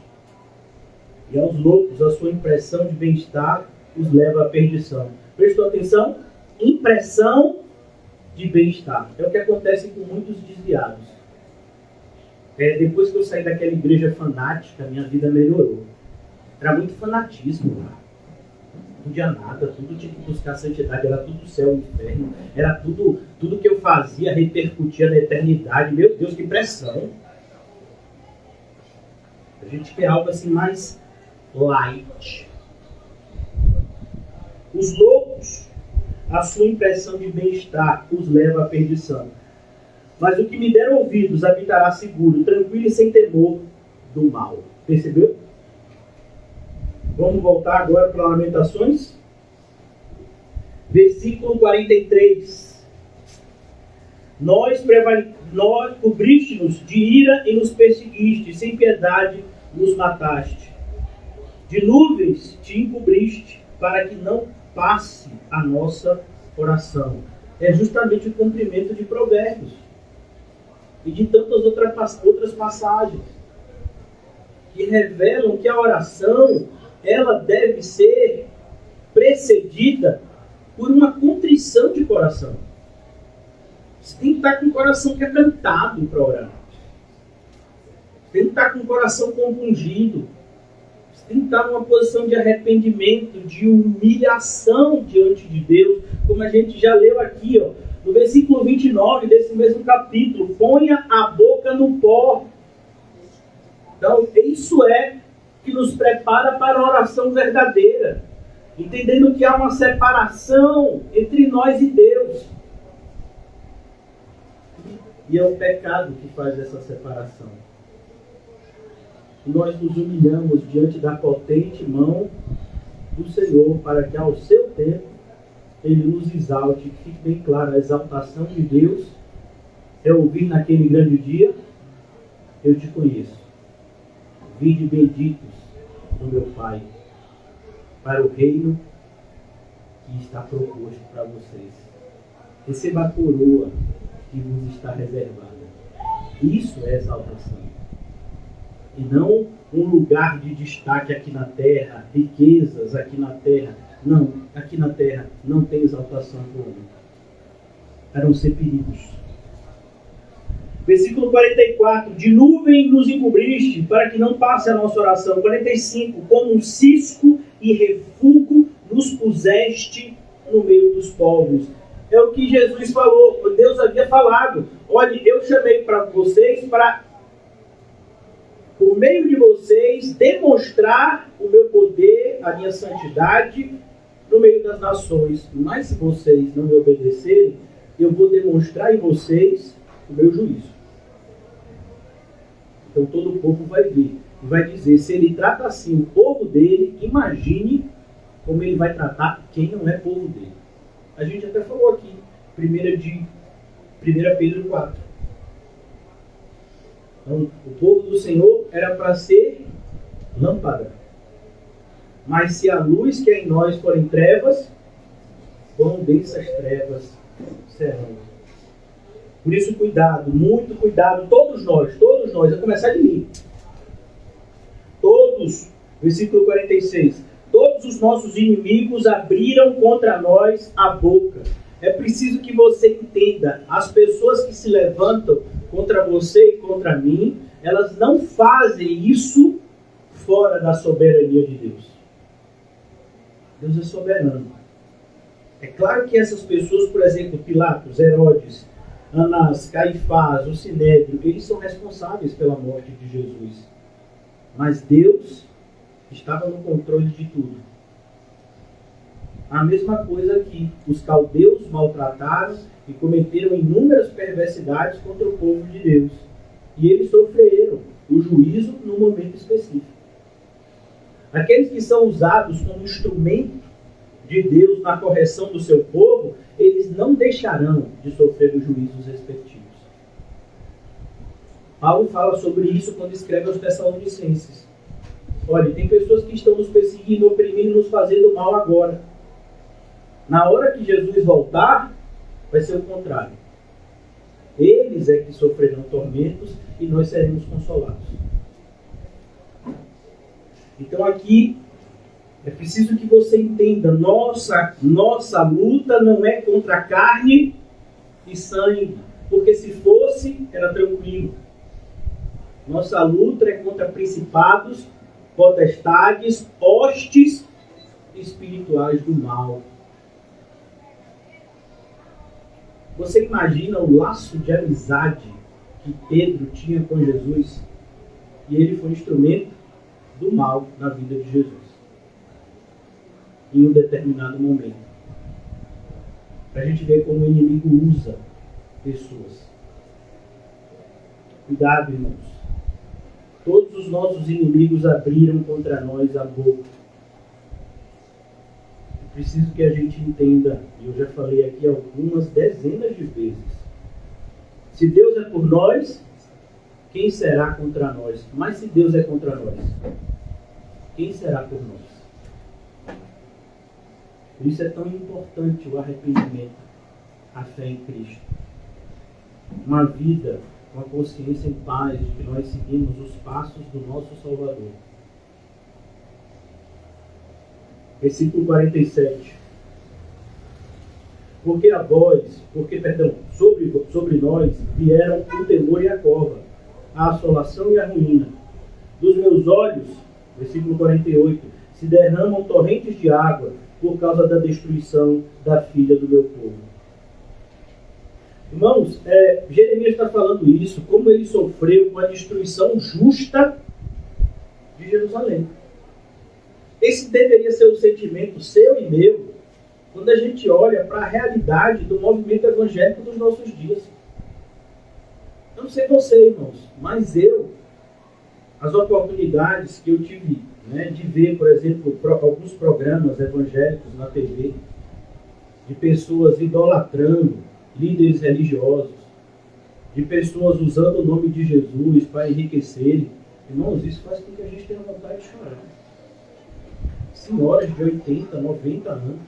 a sua impressão de bem-estar os leva à perdição. Prestou atenção? Impressão de bem-estar. É o que acontece com muitos desviados. Depois que eu saí daquela igreja fanática, minha vida melhorou. Era muito fanatismo lá. Não podia nada, tudo tinha que buscar santidade, era tudo céu e inferno, era tudo que eu fazia repercutia na eternidade. Meu Deus, que pressão! A gente quer algo assim mais light. Os loucos, a sua impressão de bem-estar os leva à perdição. Mas o que me der ouvidos habitará seguro, tranquilo e sem temor do mal. Percebeu? Vamos voltar agora para Lamentações. Versículo 43. Nós cobriste-nos de ira e nos perseguiste, sem piedade nos mataste. De nuvens te encobriste, para que não passe a nossa oração. É justamente o cumprimento de Provérbios. E de tantas outras passagens. Que revelam que a oração, ela deve ser precedida por uma contrição de coração. Você tem que estar com o coração quebrantado para orar. Você tem que estar com o coração compungido. Você tem que estar numa posição de arrependimento, de humilhação diante de Deus, como a gente já leu aqui, no versículo 29 desse mesmo capítulo. Ponha a boca no pó. Então, isso é que nos prepara para a oração verdadeira, entendendo que há uma separação entre nós e Deus. E é o pecado que faz essa separação. Nós nos humilhamos diante da potente mão do Senhor, para que ao seu tempo Ele nos exalte. Que fique bem claro, a exaltação de Deus é ouvir naquele grande dia: eu te conheço. Vinde benditos do meu Pai, para o reino que está proposto para vocês. Receba a coroa que vos está reservada. Isso é exaltação. E não um lugar de destaque aqui na terra, riquezas aqui na terra. Não, aqui na terra não tem exaltação para o homem. A não ser perigos. Versículo 44, de nuvem nos encobriste, para que não passe a nossa oração. 45, como um cisco e refúgio nos puseste no meio dos povos. É o que Jesus falou, Deus havia falado. Olha, eu chamei para vocês para, por meio de vocês, demonstrar o meu poder, a minha santidade no meio das nações. Mas se vocês não me obedecerem, eu vou demonstrar em vocês o meu juízo. Então todo o povo vai ver e vai dizer, se ele trata assim o povo dele, imagine como ele vai tratar quem não é povo dele. A gente até falou aqui, 1 Pedro 4. Então, o povo do Senhor era para ser lâmpada. Mas se a luz que é em nós forem trevas, quão densas trevas serão. Por isso, cuidado, muito cuidado, todos nós, a começar de mim. Todos, versículo 46, todos os nossos inimigos abriram contra nós a boca. É preciso que você entenda, as pessoas que se levantam contra você e contra mim, elas não fazem isso fora da soberania de Deus. Deus é soberano. É claro que essas pessoas, por exemplo, Pilatos, Herodes, Anás, Caifás, o Sinédrio, eles são responsáveis pela morte de Jesus. Mas Deus estava no controle de tudo. A mesma coisa aqui. Os caldeus maltrataram e cometeram inúmeras perversidades contra o povo de Deus. E eles sofreram o juízo no momento específico. Aqueles que são usados como instrumento de Deus na correção do seu povo, eles não deixarão de sofrer os juízos respectivos. Paulo fala sobre isso quando escreve aos Tessalonicenses. Olha, tem pessoas que estão nos perseguindo, oprimindo, nos fazendo mal agora. Na hora que Jesus voltar, vai ser o contrário. Eles é que sofrerão tormentos e nós seremos consolados. Então aqui é preciso que você entenda, nossa luta não é contra carne e sangue, porque se fosse, era tranquilo. Nossa luta é contra principados, potestades, hostes espirituais do mal. Você imagina o laço de amizade que Pedro tinha com Jesus? E ele foi instrumento do mal na vida de Jesus. Em um determinado momento. Para a gente ver como o inimigo usa pessoas. Cuidado, irmãos. Todos os nossos inimigos abriram contra nós a boca. É preciso que a gente entenda, e eu já falei aqui algumas dezenas de vezes. Se Deus é por nós, quem será contra nós? Mas se Deus é contra nós, quem será por nós? Por isso é tão importante o arrependimento, a fé em Cristo. Uma vida com a consciência em paz de que nós seguimos os passos do nosso Salvador. Versículo 47. Sobre nós vieram o temor e a cova, a assolação e a ruína. Dos meus olhos, versículo 48, se derramam torrentes de água por causa da destruição da filha do meu povo. Irmãos, Jeremias está falando isso, como ele sofreu com a destruição justa de Jerusalém. Esse deveria ser o sentimento seu e meu, quando a gente olha para a realidade do movimento evangélico dos nossos dias. Eu não sei você, irmãos, mas as oportunidades que eu tive, de ver, por exemplo, alguns programas evangélicos na TV, de pessoas idolatrando líderes religiosos, de pessoas usando o nome de Jesus para enriquecerem. Irmãos, isso faz com que a gente tenha vontade de chorar. Senhoras de 80, 90 anos,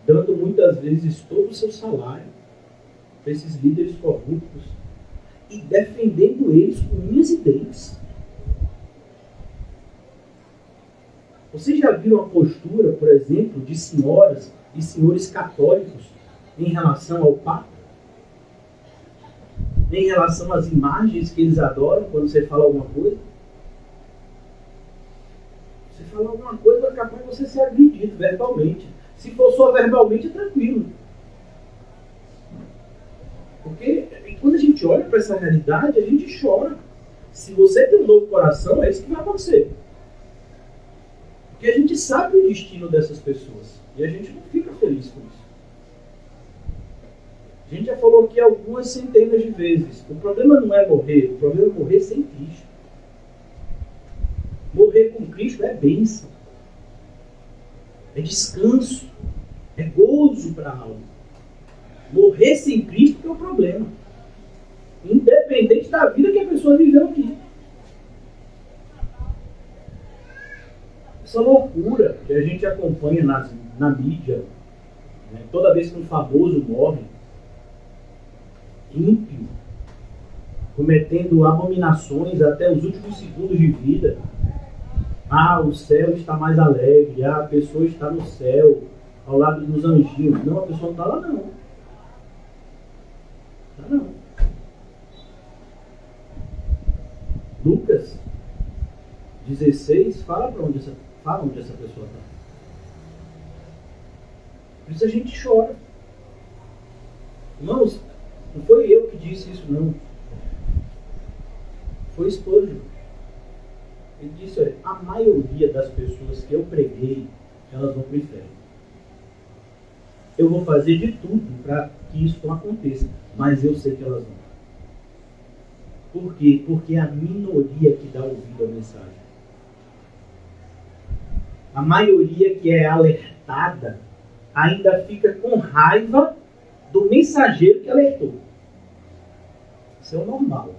dando muitas vezes todo o seu salário para esses líderes corruptos e defendendo eles com unhas e dentes. Vocês já viram a postura, por exemplo, de senhoras e senhores católicos em relação ao Papa? em relação às imagens que eles adoram quando você fala alguma coisa? Você fala alguma coisa, é capaz de você ser agredido verbalmente. Se for só verbalmente, é tranquilo. Porque quando a gente olha para essa realidade, a gente chora. Se você tem um novo coração, é isso que vai acontecer. Porque a gente sabe o destino dessas pessoas. E a gente não fica feliz com isso. A gente já falou aqui algumas centenas de vezes. O problema não é morrer, o problema é morrer sem Cristo. Morrer com Cristo é bênção. É descanso. É gozo para a alma. Morrer sem Cristo que é o problema. Independente da vida que a pessoa viveu aqui. Essa loucura que a gente acompanha na mídia, né? Toda vez que um famoso morre, ímpio, cometendo abominações até os últimos segundos de vida. Ah, o céu está mais alegre. Ah, a pessoa está no céu, ao lado dos anjinhos. Não, a pessoa não está lá não. Está não. Lucas 16 fala onde essa pessoa está. Por isso a gente chora. Irmãos, não foi eu que disse isso, não. Foi Spurgeon. Ele disse, olha, a maioria das pessoas que eu preguei, elas vão para o inferno. Eu vou fazer de tudo para que isso não aconteça, mas eu sei que elas vão. Por quê? Porque é a minoria que dá ouvido à mensagem. A maioria que é alertada ainda fica com raiva do mensageiro que alertou. Isso é o normal.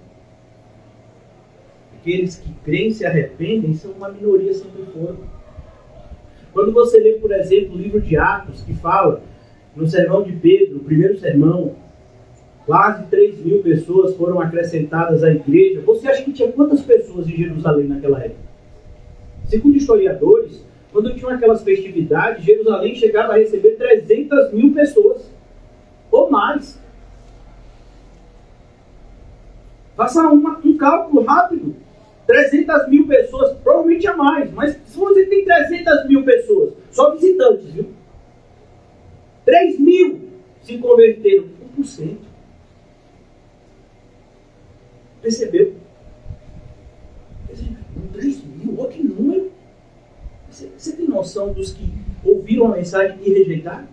Aqueles que creem e se arrependem são uma minoria sempre foram. Quando você lê, por exemplo, o livro de Atos, que fala, no sermão de Pedro, o primeiro sermão, quase 3.000 pessoas foram acrescentadas à igreja. Você acha que tinha quantas pessoas em Jerusalém naquela época? Segundo historiadores, quando tinham aquelas festividades, Jerusalém chegava a receber 300.000 pessoas. Ou mais. Faça um cálculo rápido. 300.000 pessoas, provavelmente a mais. Mas se você tem 300.000 pessoas, só visitantes, viu? 3.000 se converteram. 1%. Percebeu? 3.000, olha que número. Você tem noção dos que ouviram a mensagem e rejeitaram?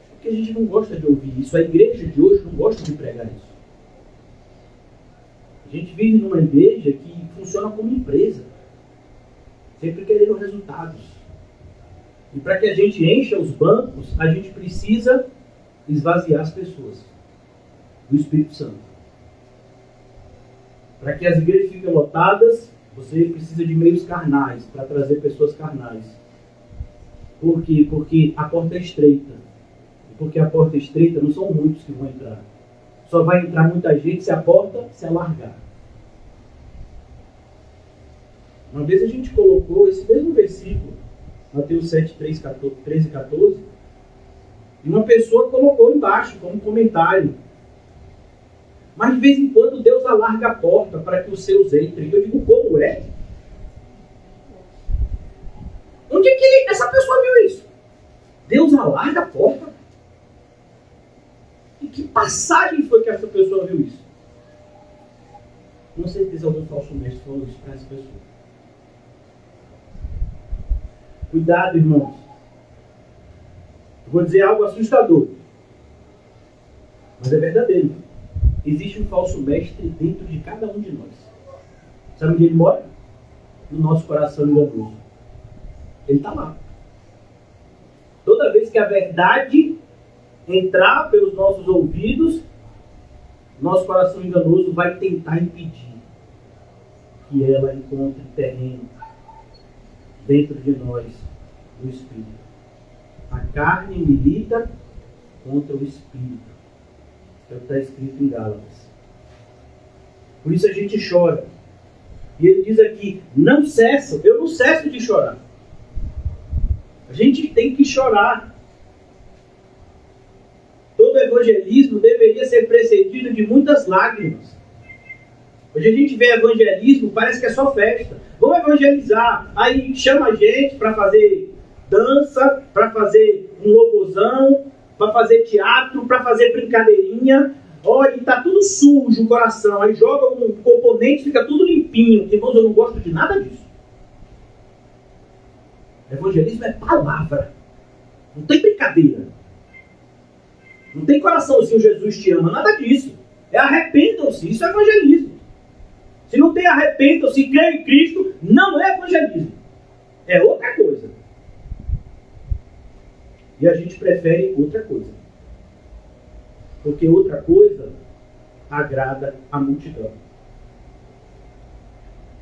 Porque a gente não gosta de ouvir isso. A igreja de hoje não gosta de pregar isso. A gente vive numa igreja que funciona como empresa. Sempre querendo resultados. E para que a gente encha os bancos, a gente precisa esvaziar as pessoas do Espírito Santo. Para que as igrejas fiquem lotadas, você precisa de meios carnais para trazer pessoas carnais. Por quê? Porque a porta é estreita. Porque a porta é estreita, não são muitos que vão entrar. Só vai entrar muita gente se a porta se alargar. Uma vez a gente colocou esse mesmo versículo, Mateus 7, 13 e 14, e uma pessoa colocou embaixo como comentário. Mas de vez em quando Deus alarga a porta para que os seus entrem. Eu digo, como é? Onde é que essa pessoa viu isso? Deus alarga a porta? Em que passagem foi que essa pessoa viu isso? Com certeza algum falso mestre falou isso para essa pessoa. Cuidado, irmãos. Eu vou dizer algo assustador. Mas é verdadeiro. Existe um falso mestre dentro de cada um de nós. Sabe onde ele mora? No nosso coração enganoso. Ele está lá. Toda vez que a verdade entrar pelos nossos ouvidos, nosso coração enganoso vai tentar impedir que ela encontre terreno dentro de nós, do Espírito. A carne milita contra o Espírito. É o que está escrito em Gálatas. Por isso a gente chora. E ele diz aqui, não cesso, eu não cesso de chorar. A gente tem que chorar. evangelismo deveria ser precedido de muitas lágrimas. Hoje a gente vê evangelismo, parece que é só festa. Vamos evangelizar. Aí chama a gente para fazer dança, para fazer um louvorzão, para fazer teatro, para fazer brincadeirinha. Olha, está tudo sujo o coração. Aí joga um componente, fica tudo limpinho. Irmãos, eu não gosto de nada disso. Evangelismo é palavra. Não tem brincadeira. Não tem coraçãozinho, Jesus te ama. Nada disso. É arrependam-se. Isso é evangelismo. Se não tem arrependam-se, creem em Cristo, não é evangelismo. É outra coisa. E a gente prefere outra coisa. Porque outra coisa agrada a multidão.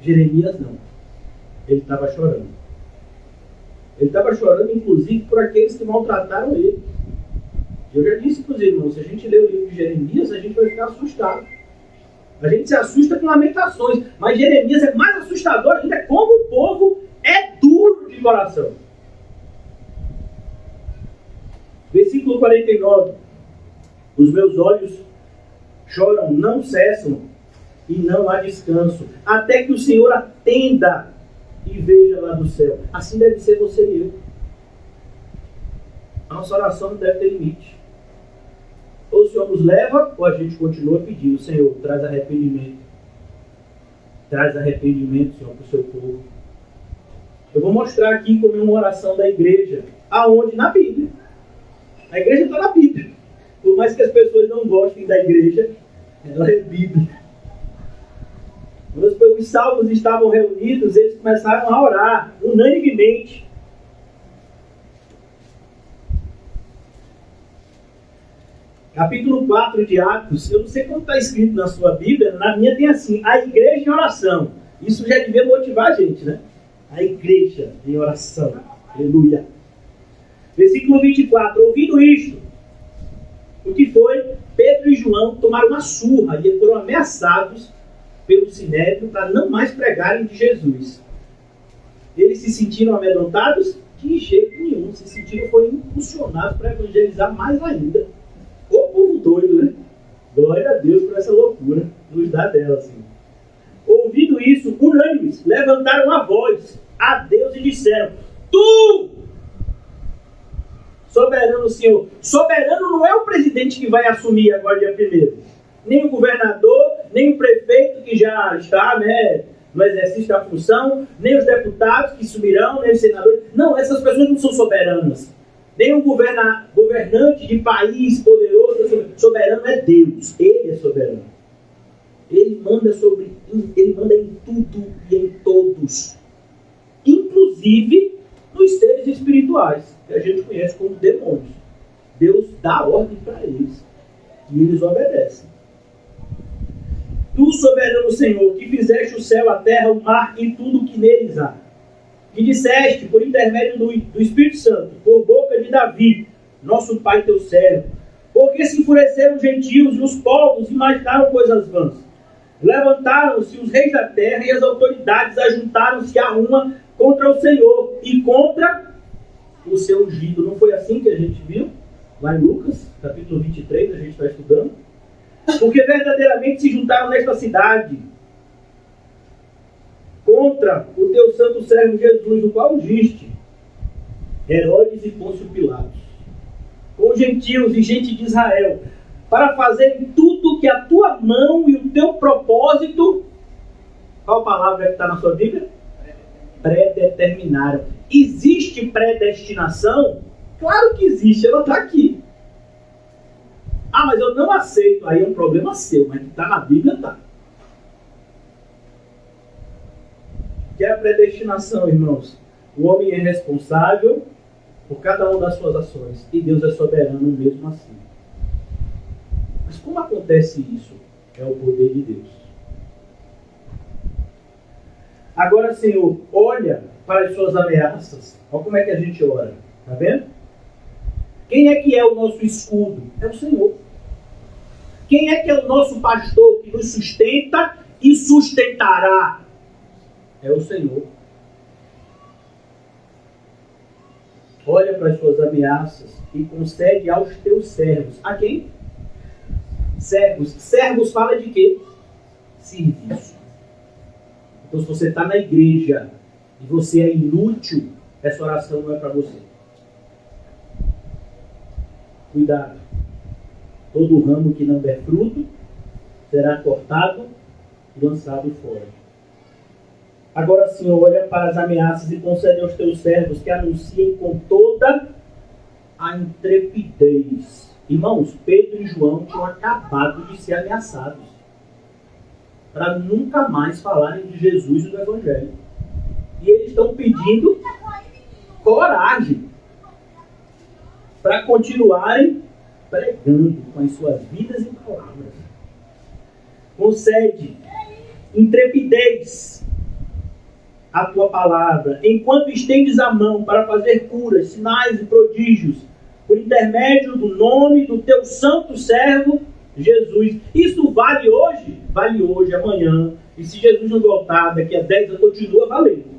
Jeremias não. Ele estava chorando. Ele estava chorando, inclusive, por aqueles que maltrataram ele. Eu já disse para os irmãos, se a gente ler o livro de Jeremias, a gente vai ficar assustado. A gente se assusta com lamentações, mas Jeremias é mais assustador ainda, como o povo é duro de coração. Versículo 49. Os meus olhos choram, não cessam, e não há descanso, até que o Senhor atenda e veja lá do céu. Assim deve ser você e eu. A nossa oração não deve ter limite. Ou o Senhor nos leva, ou a gente continua pedindo: Senhor, traz arrependimento. Traz arrependimento, Senhor, para o seu povo. Eu vou mostrar aqui como é uma oração da igreja. Aonde? Na Bíblia. A igreja está na Bíblia. Por mais que as pessoas não gostem da igreja, ela é bíblica. Quando os salvos estavam reunidos, eles começaram a orar, unanimemente. Capítulo 4 de Atos, eu não sei como está escrito na sua Bíblia, na minha tem assim: a igreja em oração. Isso já devia motivar a gente, né? A igreja em oração. Aleluia. Versículo 24. Ouvindo isto, o que foi? Pedro e João tomaram uma surra e foram ameaçados pelo Sinédrio para não mais pregarem de Jesus. Eles se sentiram amedrontados? De jeito nenhum. Se sentiram, foram impulsionados para evangelizar mais ainda. O povo doido, né? Glória a Deus por essa loucura. Nos dá dela, assim. Ouvindo isso, unânimes, levantaram a voz a Deus e disseram: Tu, soberano Senhor. Soberano não é o presidente que vai assumir agora dia 1º. Nem o governador, nem o prefeito que já está, né, no exercício da função, nem os deputados que subirão, nem os senadores. Não, essas pessoas não são soberanas. Nem um governante de país poderoso, soberano é Deus. Ele é soberano. Ele manda em tudo e em todos. Inclusive nos seres espirituais, que a gente conhece como demônios. Deus dá ordem para eles. E eles obedecem. Tu, soberano Senhor, que fizeste o céu, a terra, o mar e tudo que neles há. Que disseste, por intermédio do Espírito Santo, por boca de Davi, nosso pai teu servo, porque se enfureceram os gentios e os povos imaginaram coisas vãs. Levantaram-se os reis da terra e as autoridades ajuntaram-se a uma contra o Senhor e contra o seu ungido. Não foi assim que a gente viu? Lá em Lucas, capítulo 23, a gente está estudando. Porque verdadeiramente se juntaram nesta cidade contra o teu santo servo Jesus, o qual ungiste, Herodes e Pôncio Pilatos, com gentios e gente de Israel, para fazerem tudo que a tua mão e o teu propósito, qual palavra que está na sua Bíblia? Predeterminaram. Existe predestinação? Claro que existe, ela está aqui. Ah, mas eu não aceito. Aí é um problema seu, mas que está na Bíblia, está. O que é a predestinação, irmãos? O homem é responsável por cada uma das suas ações. E Deus é soberano mesmo assim. Mas como acontece isso? É o poder de Deus. Agora, Senhor, olha para as suas ameaças. Olha como é que a gente ora. Está vendo? Quem é que é o nosso escudo? É o Senhor. Quem é que é o nosso pastor que nos sustenta e sustentará? É o Senhor. Olha para as suas ameaças e concede aos teus servos. A quem? servos. Servos fala de quê? Serviço. Então, se você está na igreja e você é inútil, essa oração não é para você. Cuidado. Todo ramo que não der fruto será cortado e lançado fora. Agora, Senhor, olha para as ameaças e concede aos teus servos que anunciem com toda a intrepidez. Irmãos, Pedro e João tinham acabado de ser ameaçados para nunca mais falarem de Jesus e do Evangelho. E eles estão pedindo coragem para continuarem pregando com as suas vidas e palavras. Concede intrepidez à tua palavra, enquanto estendes a mão para fazer curas, sinais e prodígios, por intermédio do nome do teu santo servo Jesus. Isso vale hoje, amanhã. E se Jesus não voltar daqui a 10 anos, continua valendo.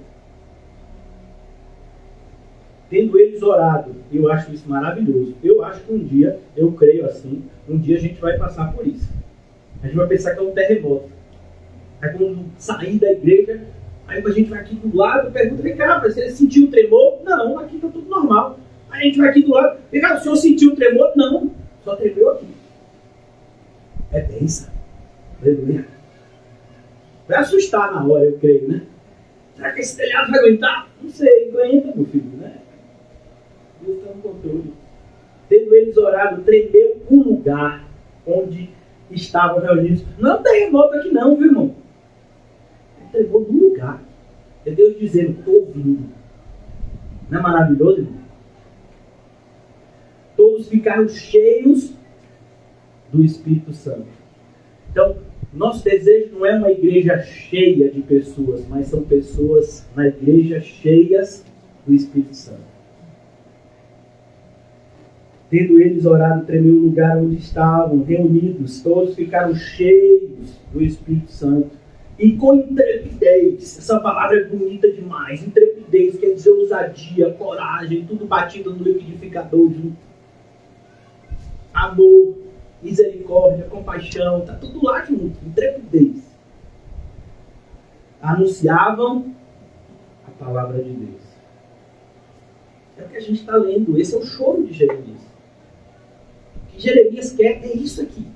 Tendo eles orado, eu acho isso maravilhoso. Eu acho que um dia, eu creio assim, um dia a gente vai passar por isso. A gente vai pensar que é um terremoto. Aí quando sair da igreja, aí a gente vai aqui do lado e pergunta, vem cá, você sentiu um tremor? Não, aqui está tudo normal. Aí a gente vai aqui do lado, vem cá, o senhor sentiu um tremor? Não, só tremeu aqui. É bênção. Aleluia. Vai assustar na hora, eu creio, né? Será que esse telhado vai aguentar? Não sei, aguenta, meu filho, né? Deus está no controle. Tendo eles orado, tremeu o lugar onde estavam reunidos. Não é um terremoto aqui não, viu, irmão? Ele tremou no lugar. É Deus dizendo, estou ouvindo. Não é maravilhoso, irmão? Todos ficaram cheios do Espírito Santo. Então, nosso desejo não é uma igreja cheia de pessoas, mas são pessoas na igreja cheias do Espírito Santo. Tendo eles orado, tremeu o lugar onde estavam reunidos. Todos ficaram cheios do Espírito Santo. E com intrepidez, essa palavra é bonita demais. Intrepidez quer dizer ousadia, coragem, tudo batido no liquidificador junto. Amor, misericórdia, compaixão, está tudo lá junto. Intrepidez. Anunciavam a palavra de Deus. É o que a gente está lendo. Esse é o choro de Jeremias. O que Jeremias quer é isso aqui.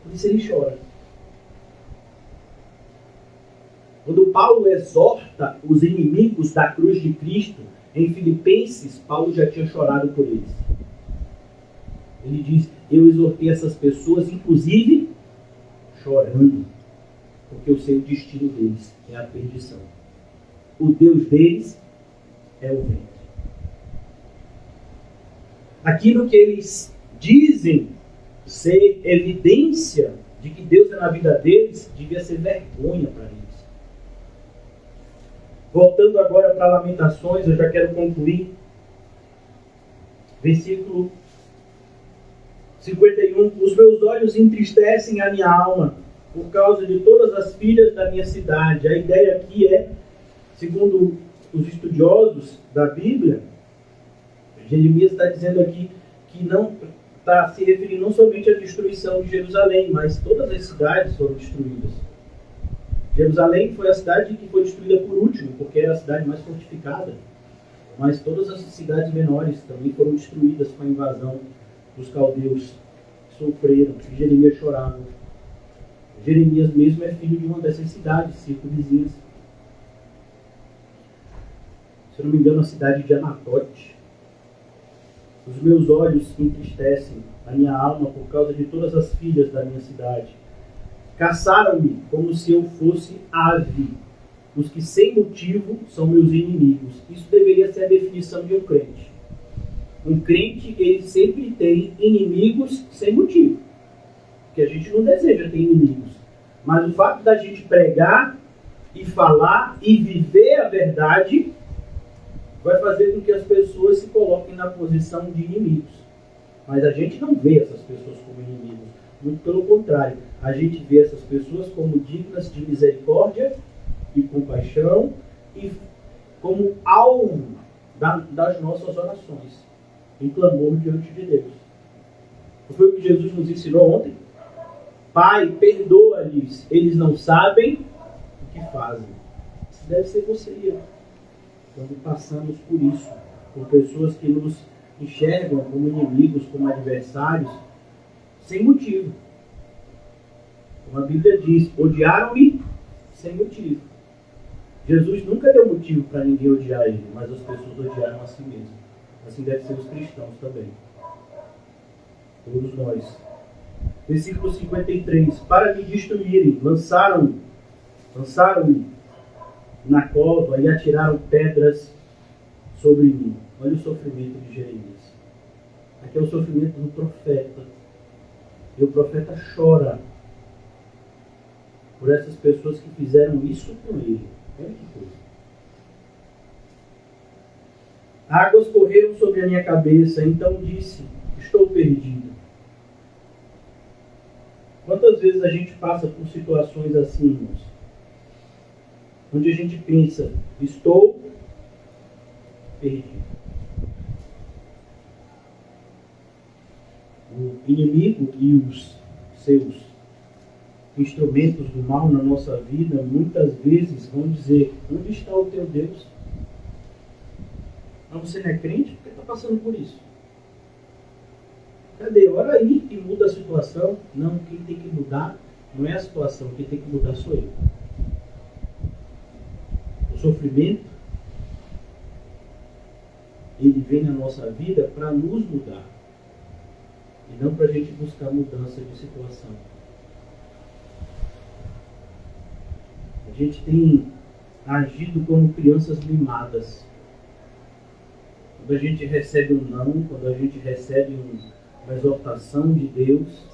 Por isso ele chora. Quando Paulo exorta os inimigos da cruz de Cristo, em Filipenses, Paulo já tinha chorado por eles. Ele diz, eu exortei essas pessoas, inclusive, chorando, porque eu sei o destino deles, é a perdição. O Deus deles é o vento. Aquilo que eles dizem ser evidência de que Deus é na vida deles, devia ser vergonha para eles. Voltando agora para Lamentações, eu já quero concluir. Versículo 51. Os meus olhos entristecem a minha alma por causa de todas as filhas da minha cidade. A ideia aqui é, segundo os estudiosos da Bíblia, Jeremias está dizendo aqui que não está se referindo não somente à destruição de Jerusalém, mas todas as cidades foram destruídas. Jerusalém foi a cidade que foi destruída por último, porque era a cidade mais fortificada. Mas todas as cidades menores também foram destruídas com a invasão dos caldeus. Sofreram, e Jeremias chorava. Jeremias mesmo é filho de uma dessas cidades, circunvizinhas. Se eu não me engano, a cidade de Anatote. Os meus olhos entristecem a minha alma por causa de todas as filhas da minha cidade. Caçaram-me como se eu fosse ave. Os que sem motivo são meus inimigos. Isso deveria ser a definição de um crente. Um crente, ele sempre tem inimigos sem motivo. Porque a gente não deseja ter inimigos. Mas o fato da gente pregar e falar e viver a verdade vai fazer com que as pessoas se coloquem na posição de inimigos. Mas a gente não vê essas pessoas como inimigos. Muito pelo contrário. A gente vê essas pessoas como dignas de misericórdia e compaixão e como alvo das nossas orações, em clamor diante de Deus. Não foi o que Jesus nos ensinou ontem? Pai, perdoa-lhes, eles não sabem o que fazem. Isso deve ser você e eu. Quando passamos por isso, por pessoas que nos enxergam como inimigos, como adversários, sem motivo. Como a Bíblia diz, odiaram-me sem motivo. Jesus nunca deu motivo para ninguém odiar ele, mas as pessoas odiaram a si mesmo. Assim deve ser os cristãos também. Todos nós. Versículo 53. Para me destruírem, lançaram-me na cova e atiraram pedras sobre mim. Olha o sofrimento de Jeremias. Aqui é o sofrimento do profeta. E o profeta chora por essas pessoas que fizeram isso com ele. Olha que coisa. Águas correram sobre a minha cabeça, então disse, estou perdido. Quantas vezes a gente passa por situações assim, irmãos? Onde a gente pensa, estou perdido. O inimigo e os seus instrumentos do mal na nossa vida, muitas vezes vão dizer, onde está o teu Deus? Mas você não é crente? Por que está passando por isso? Cadê? Olha aí que muda a situação. Não, quem tem que mudar não é a situação, quem tem que mudar sou eu. O sofrimento, ele vem na nossa vida para nos mudar. E não para a gente buscar mudança de situação. A gente tem agido como crianças mimadas. Quando a gente recebe um não, quando a gente recebe uma exortação de Deus,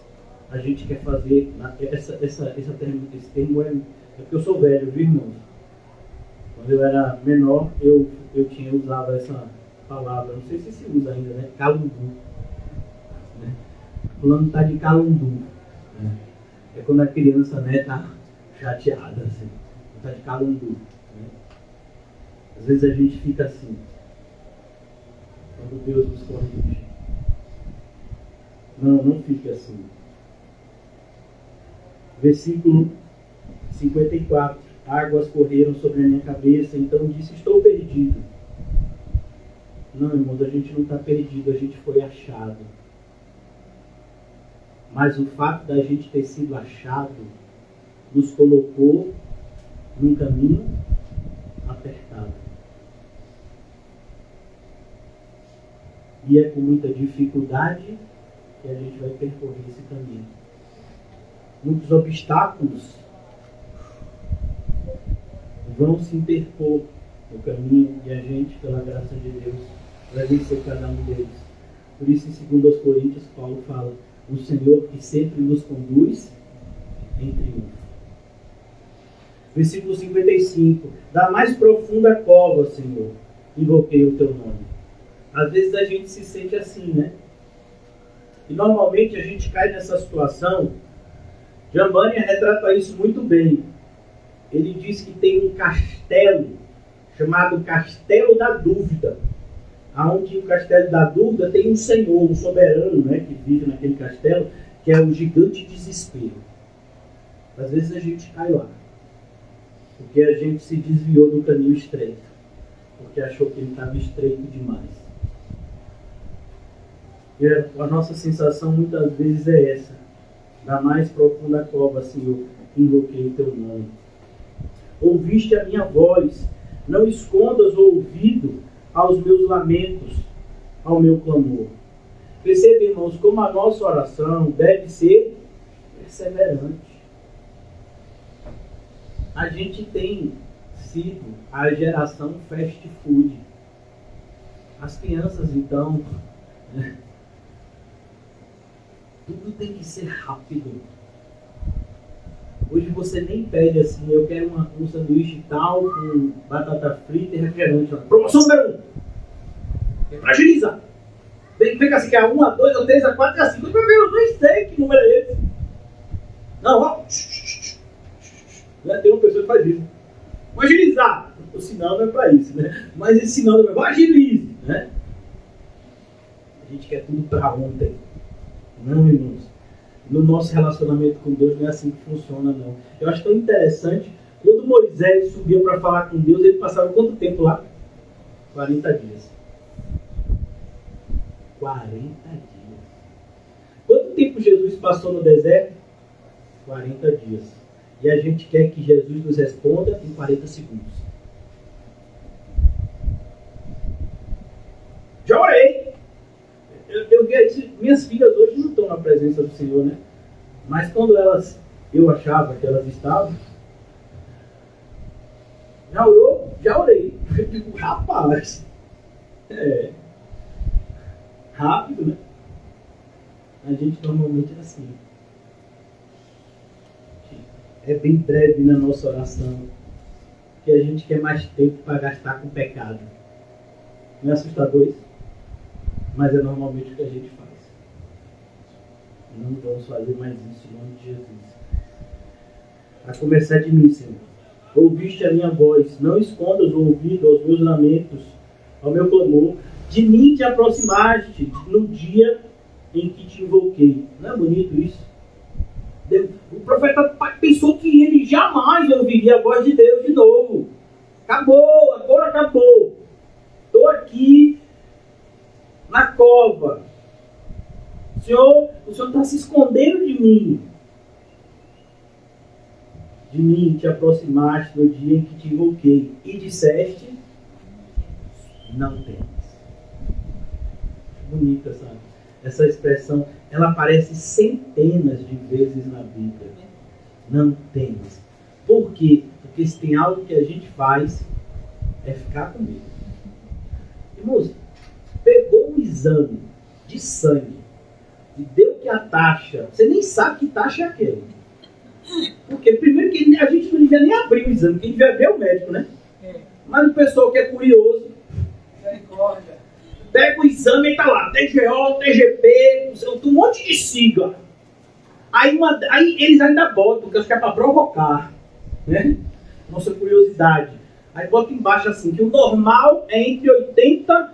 a gente quer fazer... Esse termo é porque eu sou velho, viu, irmão? Quando eu era menor, eu usava essa palavra. Não sei se se usa ainda, né? Calundu. Né? Fulano tá de calundu. Né? É quando a criança, né, tá chateada, assim. Tá de calundu. Né? Às vezes a gente fica assim. Quando Deus nos corrige. Não fique assim. Versículo 54. Águas correram sobre a minha cabeça, então disse, estou perdido. Não, irmãos, a gente não está perdido, a gente foi achado. Mas o fato da gente ter sido achado nos colocou num caminho apertado. E é com muita dificuldade que a gente vai percorrer esse caminho. Muitos obstáculos vão se interpor no caminho e a gente, pela graça de Deus, vai vencer cada um deles. Por isso, em 2 Coríntios, Paulo fala, o Senhor que sempre nos conduz em triunfo. Versículo 55. Da mais profunda cova, Senhor, invoquei o teu nome. Às vezes a gente se sente assim, né? E normalmente a gente cai nessa situação. Jambânia retrata isso muito bem. Ele diz que tem um castelo chamado Castelo da Dúvida. Onde o Castelo da Dúvida tem um senhor, um soberano, né, que vive naquele castelo, que é o gigante desespero. Às vezes a gente cai lá. Porque a gente se desviou do caminho estreito. Porque achou que ele estava estreito demais. E a nossa sensação muitas vezes é essa. Da mais profunda cova, Senhor, invoquei o teu nome. Ouviste a minha voz, não escondas o ouvido aos meus lamentos, ao meu clamor. Perceba, irmãos, como a nossa oração deve ser perseverante. A gente tem sido a geração fast food. As crianças, então, tudo tem que ser rápido. Hoje você nem pede assim, eu quero um sanduíche tal, com batata frita e refrigerante. Promoção número 1. Pra agilizar. Vem cá assim, que é a 1, a 2, a 3, a 4 e a 5. Eu nem sei que número é esse. Não, ó. Tem uma pessoa que faz isso. Vou agilizar. O sinal não é para isso, né? Mas esse sinal não é para agilize, né? A gente quer tudo para ontem. Não, irmãos. No nosso relacionamento com Deus não é assim que funciona, não. Eu acho tão interessante. Quando Moisés subia para falar com Deus, ele passava quanto tempo lá? 40 dias. 40 dias. Quanto tempo Jesus passou no deserto? 40 dias. E a gente quer que Jesus nos responda em 40 segundos. Já orei. Eu vi isso. Minhas filhas hoje não estão na presença do Senhor, né? Mas quando eu achava que elas estavam, já orou? Já orei. Eu digo, rapaz, rápido, né? A gente normalmente é assim. É bem breve na nossa oração, que a gente quer mais tempo para gastar com pecado. Não é assustador isso? Mas é normalmente o que a gente faz. Não vamos fazer mais isso em nome de Jesus. A começar de mim, Senhor. Ouviste a minha voz, não escondas o ouvido aos meus lamentos, ao meu clamor. De mim te aproximaste no dia em que te invoquei. Não é bonito isso? O profeta pensou que ele jamais ouviria a voz de Deus de novo. Acabou, agora acabou. Estou aqui na cova. O Senhor está se escondendo de mim. De mim te aproximaste no dia em que te invoquei e disseste, não temas. Bonita essa expressão, ela aparece centenas de vezes na Bíblia. Não temas. Por quê? Porque se tem algo que a gente faz, é ficar com medo. Irmãos, pegou um exame de sangue e deu que a taxa, você nem sabe que taxa é aquela. Porque primeiro que a gente não devia nem abrir o exame, quem devia abrir é o médico, né? Mas o pessoal que é curioso, pega o exame e tá lá, TGO, TGP, um monte de sigla. Aí eles ainda botam, porque acho que é para provocar, né? Nossa curiosidade. Aí bota embaixo assim, que o normal é entre 80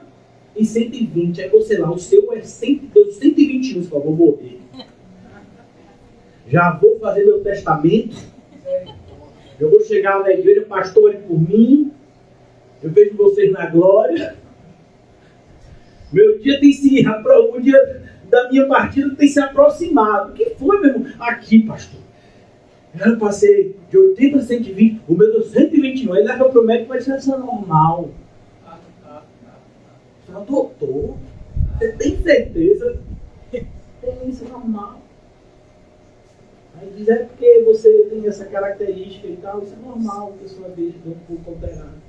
e 120. Aí você lá, o seu é 121, se for, vou morrer. Já vou fazer meu testamento. Eu vou chegar na igreja, pastor, ore por mim. Eu vejo vocês na glória. Meu dia tem se o dia da minha partida tem se aproximado. O que foi, meu irmão? Aqui, pastor. Eu passei de 80 a 120, o meu deu 121. Ele leva para o médico, mas isso é normal. Fala, doutor, você tem certeza? Isso é normal. Aí diz, é porque você tem essa característica e tal, isso é normal, a pessoa deixa um pouco alterado.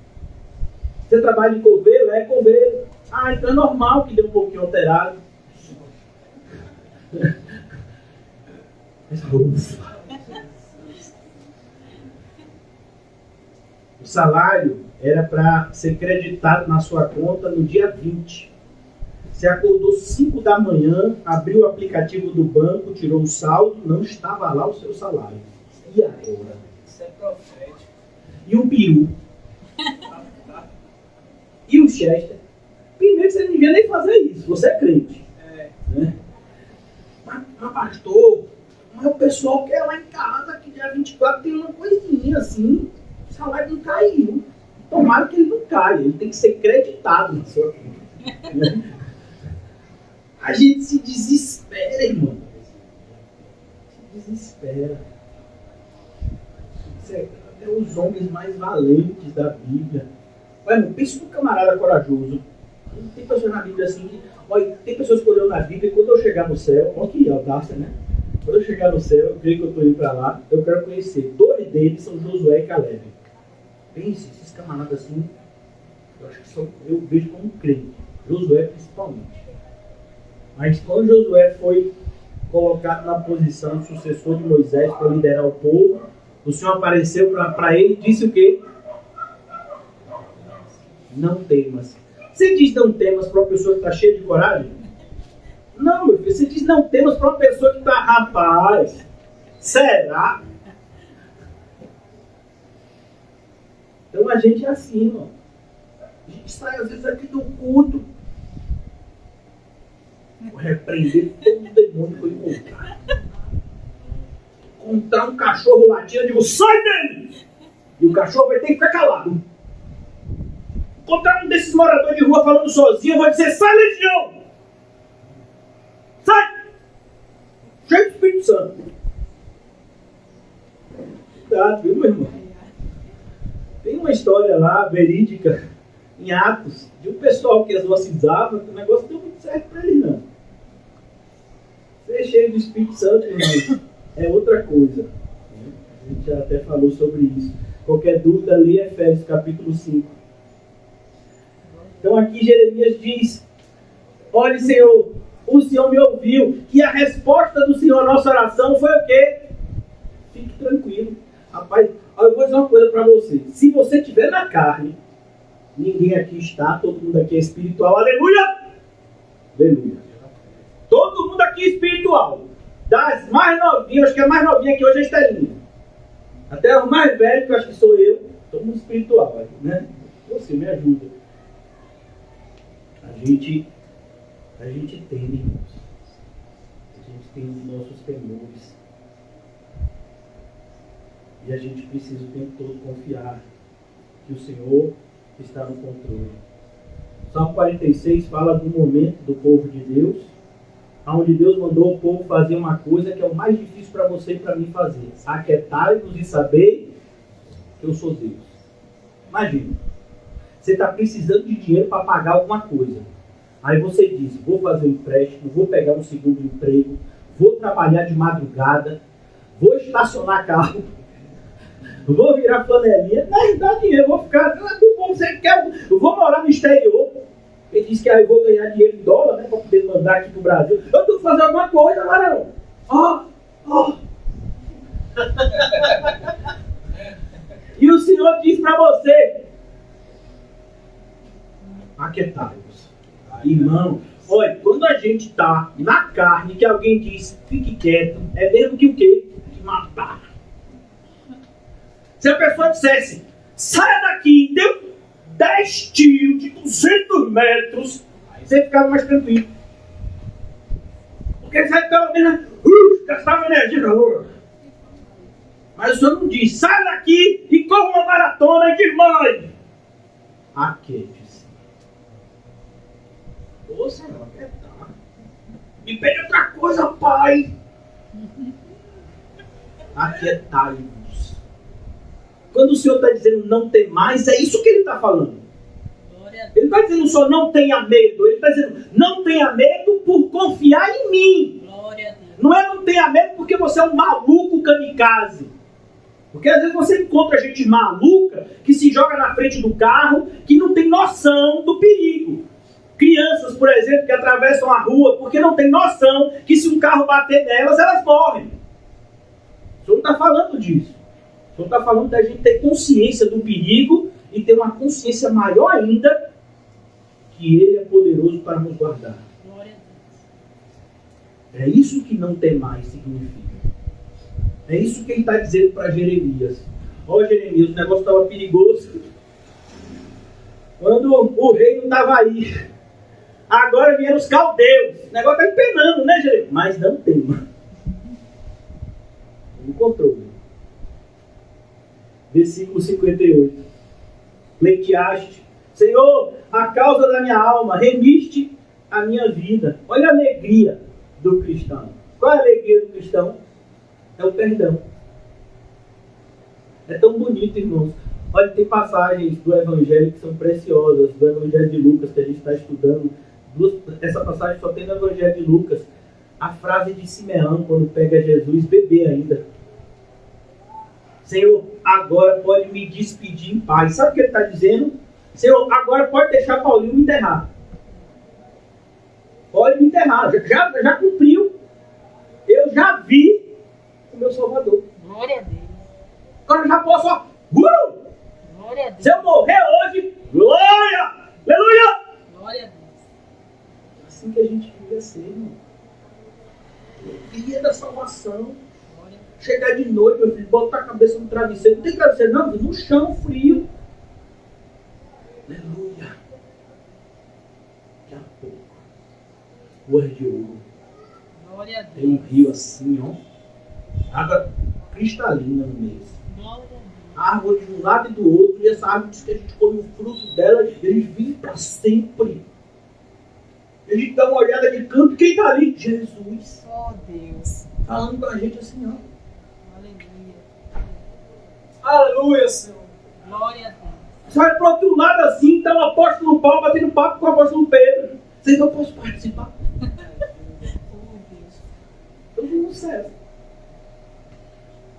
Você trabalha em coveiro? É coveiro. Ah, então é normal que dê um pouquinho alterado. O salário era para ser creditado na sua conta no dia 20. Você acordou 5 da manhã, abriu o aplicativo do banco, tirou o saldo, não estava lá o seu salário. E agora? Isso é profético. E o peru? E o Chester? Primeiro você não devia nem fazer isso, você é crente. Né? Mas pastor, mas o pessoal quer lá em casa, que dia 24 tem uma coisinha assim, o salário não caiu. Tomara que ele não caia, ele tem que ser creditado na sua conta. Né? A gente se desespera, irmão. Se desespera. Até os homens mais valentes da Bíblia. Olha, irmão, pensa no camarada corajoso. Tem pessoas na Bíblia assim que... Olha, tem pessoas que olham na Bíblia e quando eu chegar no céu... Olha que audácia, né? Quando eu chegar no céu, eu creio que eu estou indo para lá, eu quero conhecer. 2 deles são Josué e Caleb. Pense, esses camaradas assim... Eu acho que eu vejo como crente. Josué principalmente. Mas quando Josué foi colocado na posição de sucessor de Moisés para liderar o povo, o Senhor apareceu para ele e disse o quê? Não temas. Você diz não temas para uma pessoa que está cheia de coragem? Não, meu filho. Você diz não temas para uma pessoa que está, rapaz, será? Então a gente é assim, irmão. A gente sai às vezes aqui do culto. Vou repreender todo demônio que eu encontrar. Encontrar um cachorro latindo, eu digo, sai dele! E o cachorro vai ter que ficar calado. Encontrar um desses moradores de rua falando sozinho, eu vou dizer, sai, legião! Sai! Cheio do Espírito Santo. Cuidado, viu, meu irmão? Tem uma história lá, verídica, em Atos, de um pessoal que exorcizava, que o negócio não deu muito certo para ele, não. Ser cheio do Espírito Santo, irmão, é outra coisa. A gente já até falou sobre isso. Qualquer dúvida, leia Efésios capítulo 5. Então aqui Jeremias diz, olhe, Senhor, o Senhor me ouviu, e a resposta do Senhor à nossa oração foi o quê? Fique tranquilo. Rapaz, eu vou dizer uma coisa para você. Se você estiver na carne, ninguém aqui está, todo mundo aqui é espiritual. Aleluia! Aleluia. Todo mundo aqui é espiritual. Das mais novinhas, acho que a mais novinha aqui hoje é a Estelinha. Até o mais velho, que eu acho que sou eu, todo mundo espiritual, né? Você me ajuda. A gente tem, irmãos. A gente tem os nossos temores. E a gente precisa o tempo todo confiar que o Senhor está no controle. Salmo 46 fala do momento do povo de Deus, onde Deus mandou o povo fazer uma coisa que é o mais difícil para você e para mim fazer. Aquietai-vos e sabei que eu sou Deus. Imagina, você está precisando de dinheiro para pagar alguma coisa. Aí você diz, vou fazer um empréstimo, vou pegar um segundo emprego, vou trabalhar de madrugada, vou estacionar carro, vou virar flanelinha, mas dá dinheiro, vou ficar, você quer, eu vou morar no exterior. Ele disse que aí eu vou ganhar dinheiro em dólar, né, para poder mandar aqui pro Brasil. Eu tenho que fazer alguma coisa, Marão. E o Senhor diz para você, aquietai-vos. Irmão, olha, quando a gente está na carne, que alguém diz, fique quieto, é mesmo que o quê? Que matar. Se a pessoa dissesse, saia daqui, deu 10 tiros de 200 metros, você ficava mais tranquilo. Porque você ficava menos, gastava energia na rua. Mas o Senhor não diz, sai daqui e corra uma maratona e diz, mãe, aquiete-se. Ô Senhor, aquietar. Me pede outra coisa, Pai. Aquietai-vos. Quando o Senhor está dizendo não tem mais, é isso que Ele está falando. Ele não está dizendo só não tenha medo. Ele está dizendo não tenha medo por confiar em mim. Não é não tenha medo porque você é um maluco kamikaze. Porque às vezes você encontra gente maluca que se joga na frente do carro, que não tem noção do perigo. Crianças, por exemplo, que atravessam a rua porque não tem noção que se um carro bater nelas, elas morrem. O Senhor não está falando disso. O Senhor está falando da gente ter consciência do perigo e ter uma consciência maior ainda que Ele é poderoso para nos guardar. É isso que não tem mais significa. É isso que Ele está dizendo para Jeremias. Ó Jeremias, o negócio estava perigoso. Quando o rei não estava aí. Agora vieram os caldeus. O negócio está empenando, né, Jeremias? Mas não tem, mano. No controle. Versículo 58. Pleiteaste, Senhor, a causa da minha alma, remiste a minha vida. Olha a alegria do cristão. Qual é a alegria do cristão? É o perdão. É tão bonito, irmãos. Olha, tem passagens do Evangelho que são preciosas. Do Evangelho de Lucas, que a gente está estudando. Essa passagem só tem no Evangelho de Lucas. A frase de Simeão, quando pega Jesus, bebê ainda. Senhor, agora pode me despedir em paz. Sabe o que ele está dizendo? Senhor, agora pode deixar Paulinho me enterrar. Pode me enterrar. Já cumpriu. Eu já vi o meu Salvador. Glória a Deus. Agora eu já posso, ó. Glória a Deus. Se eu morrer hoje, glória! Aleluia! Glória a Deus. É assim que a gente devia ser, irmão. Alegria da salvação. Chegar de noite, meu filho, botar a cabeça no travesseiro. Não tem travesseiro, não, no chão, frio. Aleluia. Daqui a pouco. cor de ouro. Glória a Deus. Tem um rio assim, ó. Água cristalina no meio. Glória a Deus. Árvore de um lado e do outro. E essa árvore diz que a gente come o fruto dela e eles vivem para sempre. A gente dá uma olhada de canto. Quem está ali? Jesus. Oh, Deus. Falando com a gente assim, ó. Aleluia. Aleluia, Senhor. Glória a Deus. Você vai para o outro lado assim, está o apóstolo Paulo batendo papo com o apóstolo Pedro. Vocês não posso participar. Oh, Deus. Todo mundo serve.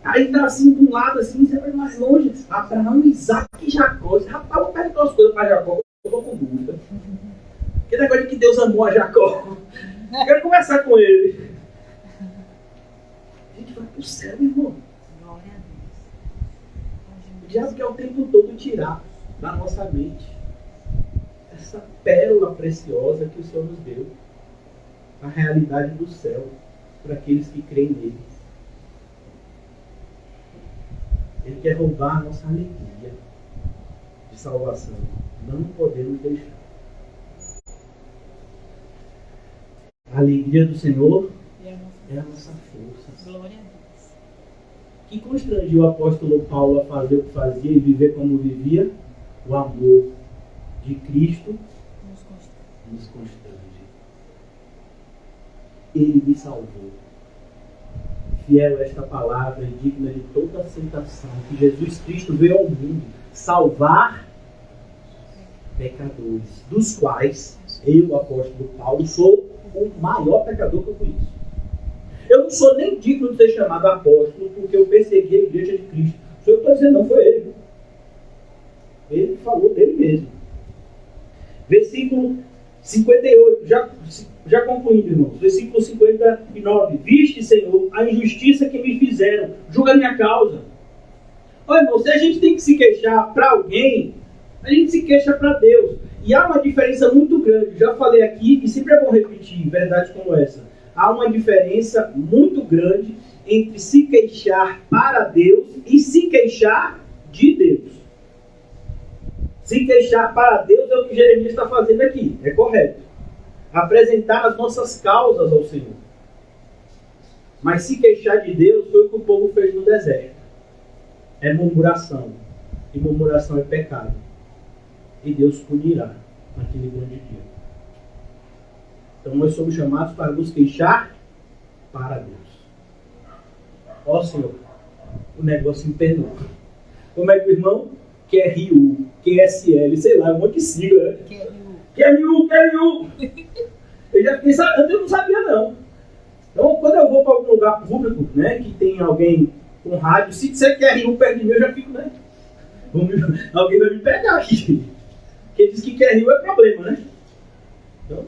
Aí tá assim, de um lado assim, você vai mais longe. Abraão, Isaac e Jacó. Rapaz, eu vou perguntar umas coisas para Jacó. Eu tô com dúvida. Que negócio de que Deus amou a Jacó. Quero conversar com ele. A gente vai pro céu, irmão. Glória a Deus. O diabo quer o tempo todo tirar da nossa mente essa pérola preciosa que o Senhor nos deu. A realidade do céu para aqueles que creem nele. Ele quer roubar a nossa alegria de salvação. Não podemos deixar. A alegria do Senhor é a nossa força. Glória a Deus. Que constrangiu o apóstolo Paulo a fazer o que fazia e viver como vivia? O amor de Cristo nos constrange. Ele me salvou. Fiel esta palavra e digna de toda aceitação, que Jesus Cristo veio ao mundo salvar pecadores, dos quais eu, o apóstolo Paulo, sou o maior pecador que eu conheço. Eu não sou nem digno de ser chamado apóstolo porque eu persegui a igreja de Cristo. O senhor está dizendo, não, foi ele. Ele falou dele mesmo. Versículo 58, já concluindo, irmãos. Versículo 59. Viste, Senhor, a injustiça que me fizeram. Julga a minha causa. Olha, irmão, se a gente tem que se queixar para alguém, a gente se queixa para Deus. E há uma diferença muito grande. Já falei aqui, e sempre é bom repetir verdades como essa. Há uma diferença muito grande entre se queixar para Deus e se queixar de Deus. Se queixar para Deus é o que Jeremias está fazendo aqui. É correto. Apresentar as nossas causas ao Senhor. Mas se queixar de Deus foi o que o povo fez no deserto. É murmuração. E murmuração é pecado. E Deus punirá naquele grande dia. Então nós somos chamados para nos queixar para Deus. Ó Senhor, o negócio empenou. Como é que o irmão? QRU, QSL, sei lá, um monte de sigla, né? QRU. Eu já fiquei sabendo, eu não sabia não. Então quando eu vou para algum lugar público, né, que tem alguém com rádio, se disser QRU perto de mim, eu já fico, né? Alguém vai me pegar aqui. Porque diz que QRU é problema, né? Então,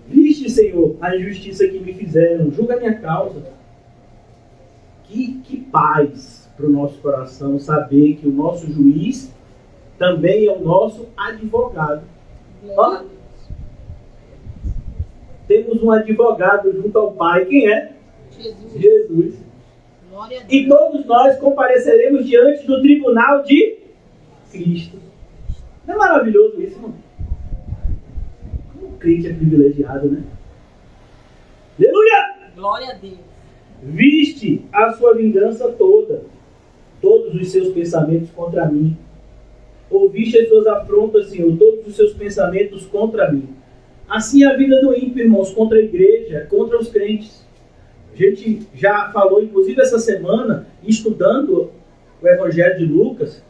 viste, Senhor, a injustiça que me fizeram, julga a minha causa. Que paz para o nosso coração saber que o nosso juiz também é o nosso advogado. Ó, temos um advogado junto ao Pai. Quem é? Jesus. Glória a Deus. E todos nós compareceremos diante do tribunal de Cristo. Não é maravilhoso isso, irmão? Como o crente é privilegiado, né? Aleluia! Glória a Deus. Viste a sua vingança toda, todos os seus pensamentos contra mim. Ouviste as suas afrontas, Senhor, todos os seus pensamentos contra mim. Assim é a vida do ímpio, irmãos, contra a igreja, contra os crentes. A gente já falou, inclusive essa semana, estudando o Evangelho de Lucas,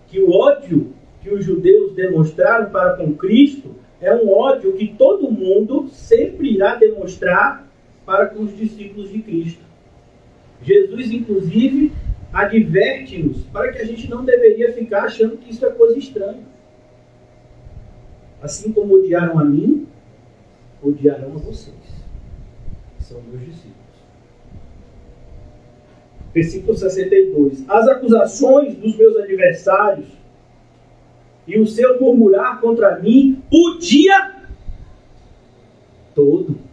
que o ódio que os judeus demonstraram para com Cristo é um ódio que todo mundo sempre irá demonstrar para com os discípulos de Cristo. Jesus, inclusive, adverte-nos para que a gente não deveria ficar achando que isso é coisa estranha. Assim como odiaram a mim, odiarão a vocês, que são meus discípulos. Versículo 62. As acusações dos meus adversários e o seu murmurar contra mim o dia todo.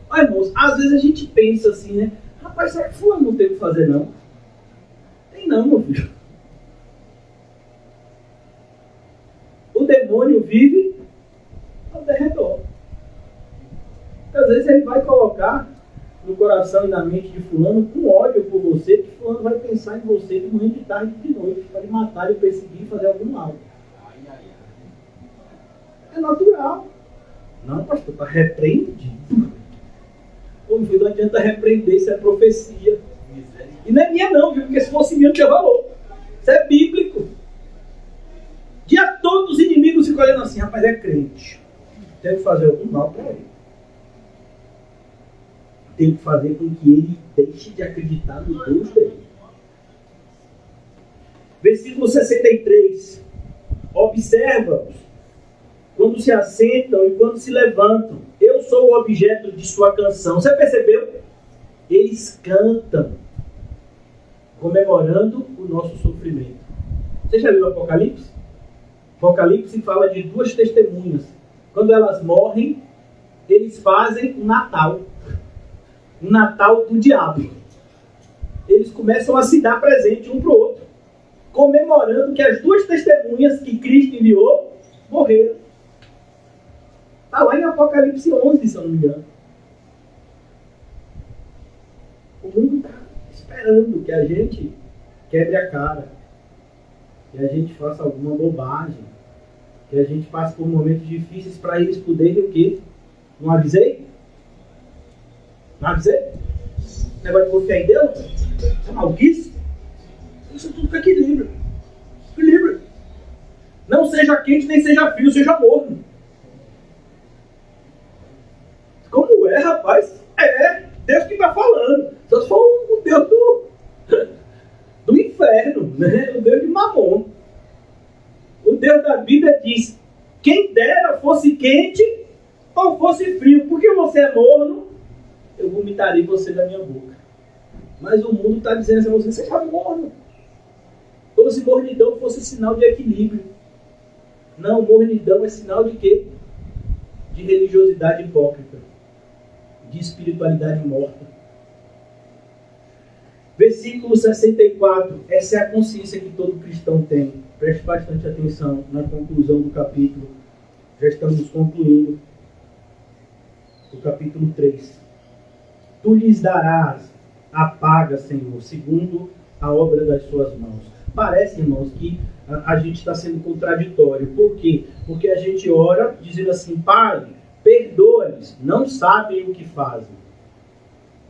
Olha, irmãos, às vezes a gente pensa assim, né? Rapaz, será que fulano não tem o que fazer, não? Tem não, meu filho. O demônio vive ao derredor. Às vezes ele vai colocar no coração e na mente de fulano com ódio por você, que fulano vai pensar em você de manhã, de tarde e de noite, para lhe matar, lhe perseguir e fazer algum mal. É natural. Não, pastor, está repreendido. Pô, meu filho, não adianta repreender, isso é profecia. E não é minha não, viu? Porque se fosse minha, não tinha valor. Isso é bíblico. Dia todo os inimigos ficam olhando assim, rapaz, é crente. Tem que fazer algum mal para ele. Tem que fazer com que ele deixe de acreditar no Deus dele. Versículo 63. Observa-os quando se assentam e quando se levantam. Eu sou o objeto de sua canção. Você percebeu? Eles cantam, comemorando o nosso sofrimento. Você já viu o Apocalipse? O Apocalipse fala de duas testemunhas. Quando elas morrem, eles fazem um Natal. Um Natal do diabo. Eles começam a se dar presente um para o outro, comemorando que as duas testemunhas que Cristo enviou morreram. Está lá em Apocalipse 11, se eu não me engano. O mundo está esperando que a gente quebre a cara, que a gente faça alguma bobagem, que a gente passe por momentos difíceis para eles poderem o quê? Não avisei? Não avisei? Negócio de confiar em Deus? É maluquice? Isso é tudo com equilíbrio. Equilíbrio. Não seja quente, nem seja frio, seja morno. Como é, rapaz? É Deus que está falando. Só se for o Deus do inferno, né? O Deus de Mamon. O Deus da Bíblia diz: quem dera fosse quente ou fosse frio, porque você é morno, eu vomitarei você da minha boca. Mas o mundo está dizendo assim a você: seja morno. Como se mornidão fosse sinal de equilíbrio. Não, mornidão é sinal de quê? De religiosidade hipócrita, de espiritualidade morta. Versículo 64. Essa é a consciência que todo cristão tem. Preste bastante atenção na conclusão do capítulo. Já estamos concluindo o capítulo 3. Tu lhes darás a paga, Senhor, segundo a obra das suas mãos. Parece, irmãos, que a gente está sendo contraditório. Por quê? Porque a gente ora dizendo assim: Pai, perdoa-lhes, não sabem o que fazem.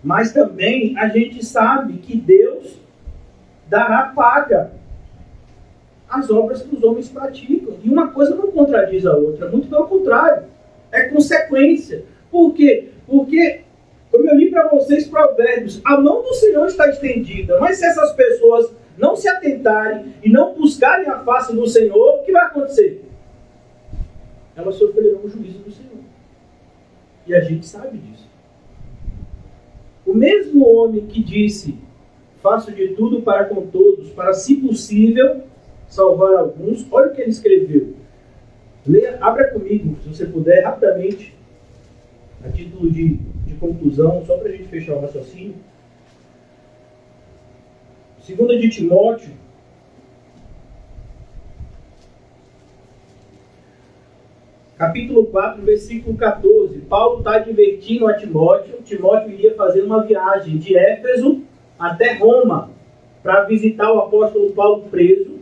Mas também a gente sabe que Deus dará paga às obras que os homens praticam. E uma coisa não contradiz a outra, muito pelo contrário. É consequência. Por quê? Porque, como eu li para vocês Provérbios, a mão do Senhor está estendida, mas se essas pessoas não se atentarem e não buscarem a face do Senhor, o que vai acontecer? Elas sofrerão o juízo do Senhor. E a gente sabe disso. O mesmo homem que disse: faço de tudo para com todos, para, se possível, salvar alguns. Olha o que ele escreveu. Leia, abra comigo, se você puder, rapidamente, a título de conclusão, só para a gente fechar o raciocínio. 2 de Timóteo, capítulo 4, versículo 14. Paulo está advertindo a Timóteo. Timóteo iria fazer uma viagem de Éfeso até Roma para visitar o apóstolo Paulo preso.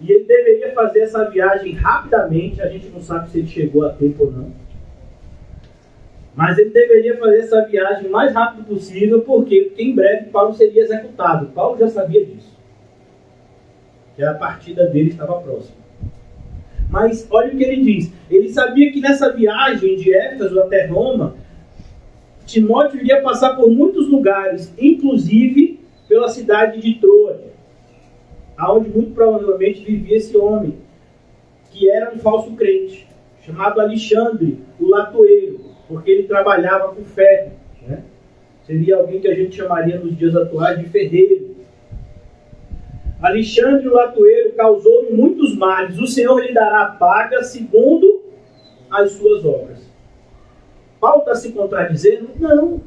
E ele deveria fazer essa viagem rapidamente. A gente não sabe se ele chegou a tempo ou não. Mas ele deveria fazer essa viagem o mais rápido possível. Por quê? Porque em breve Paulo seria executado. Paulo já sabia disso. Que a partida dele estava próxima. Mas olha o que ele diz. Ele sabia que nessa viagem de Éfeso até Roma, Timóteo iria passar por muitos lugares, inclusive pela cidade de Troa, onde muito provavelmente vivia esse homem, que era um falso crente, chamado Alexandre, o latoeiro, porque ele trabalhava com ferro. Né? Seria alguém que a gente chamaria nos dias atuais de ferreiro. Alexandre, o latoeiro, causou muitos males. O Senhor lhe dará paga segundo as suas obras. Paulo está se contradizendo? Não. O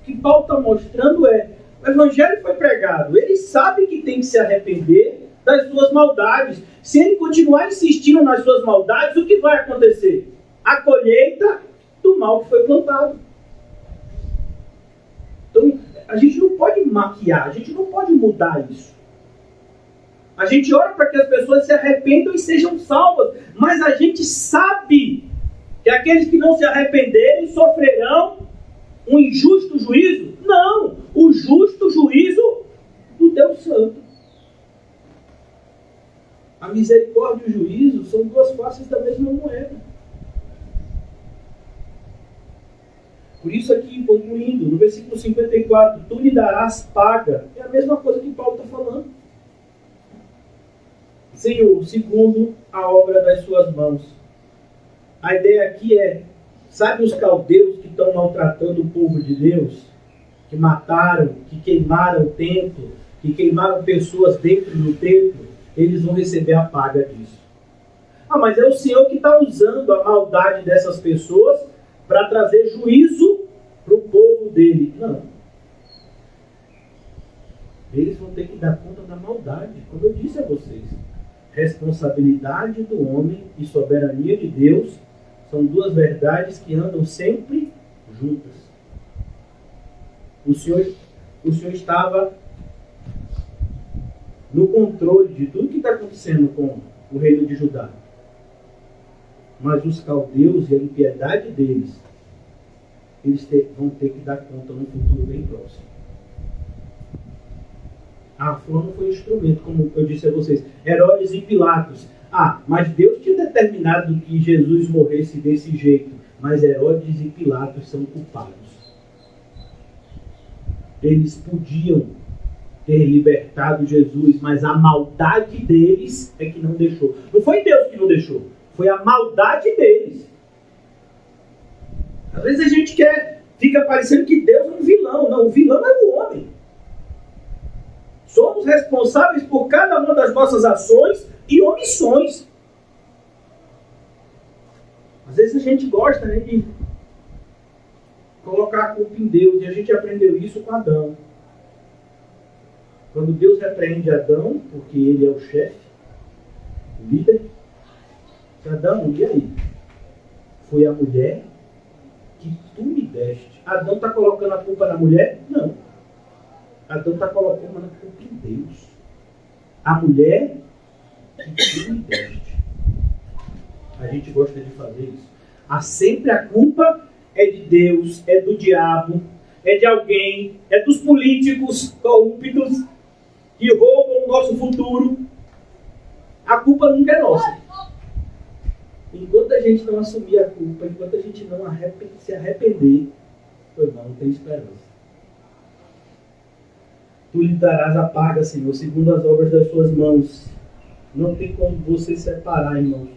que Paulo está mostrando é: o evangelho foi pregado. Ele sabe que tem que se arrepender das suas maldades. Se ele continuar insistindo nas suas maldades, o que vai acontecer? A colheita do mal que foi plantado. Então, a gente não pode maquiar, a gente não pode mudar isso. A gente ora para que as pessoas se arrependam e sejam salvas, mas a gente sabe que aqueles que não se arrependerem sofrerão um injusto juízo? Não, o justo juízo do Deus Santo. A misericórdia e o juízo são duas faces da mesma moeda. Por isso aqui, concluindo, no versículo 54, tu lhe darás paga. É a mesma coisa que Paulo está falando. Senhor, segundo a obra das suas mãos. A ideia aqui é, sabe os caldeus que estão maltratando o povo de Deus? Que mataram, que queimaram o templo, que queimaram pessoas dentro do templo? Eles vão receber a paga disso. Ah, mas é o Senhor que está usando a maldade dessas pessoas para trazer juízo para o povo dele. Não. Eles vão ter que dar conta da maldade, como eu disse a vocês. Responsabilidade do homem e soberania de Deus são duas verdades que andam sempre juntas. O Senhor estava no controle de tudo que está acontecendo com o reino de Judá. Mas os caldeus e a impiedade deles, vão ter que dar conta num futuro bem próximo. A flor não foi instrumento, como eu disse a vocês. Herodes e Pilatos. Ah, mas Deus tinha determinado que Jesus morresse desse jeito. Mas Herodes e Pilatos são culpados. Eles podiam ter libertado Jesus, mas a maldade deles é que não deixou. Não foi Deus que não deixou. Foi a maldade deles. Às vezes a gente fica parecendo que Deus é um vilão. Não, o vilão é o homem. Somos responsáveis por cada uma das nossas ações e omissões. Às vezes a gente gosta, né, de colocar a culpa em Deus. E a gente aprendeu isso com Adão. Quando Deus repreende Adão, porque ele é o chefe, o líder, Adão, e aí? Foi a mulher que tu me deste. Adão está colocando a culpa na mulher? Não. Adão está colocando a culpa em Deus. A mulher que tu me deste. A gente gosta de fazer isso. Sempre a culpa é de Deus, é do diabo, é de alguém, é dos políticos corruptos que roubam o nosso futuro. A culpa nunca é nossa. Enquanto a gente não assumir a culpa, enquanto a gente não se arrepender, não tem esperança. Tu lhe darás a paga, Senhor, segundo as obras das suas mãos. Não tem como você separar, irmãos,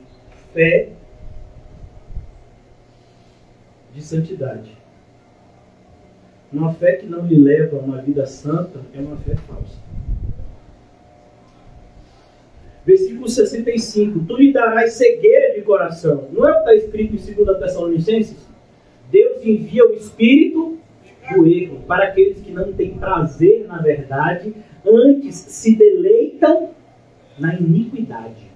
fé de santidade. Uma fé que não lhe leva a uma vida santa é uma fé falsa. Versículo 65. Tu lhe darás cegueira de coração. Não é o que está escrito em 2 Tessalonicenses? Deus envia o espírito do erro para aqueles que não têm prazer na verdade, antes se deleitam na iniquidade.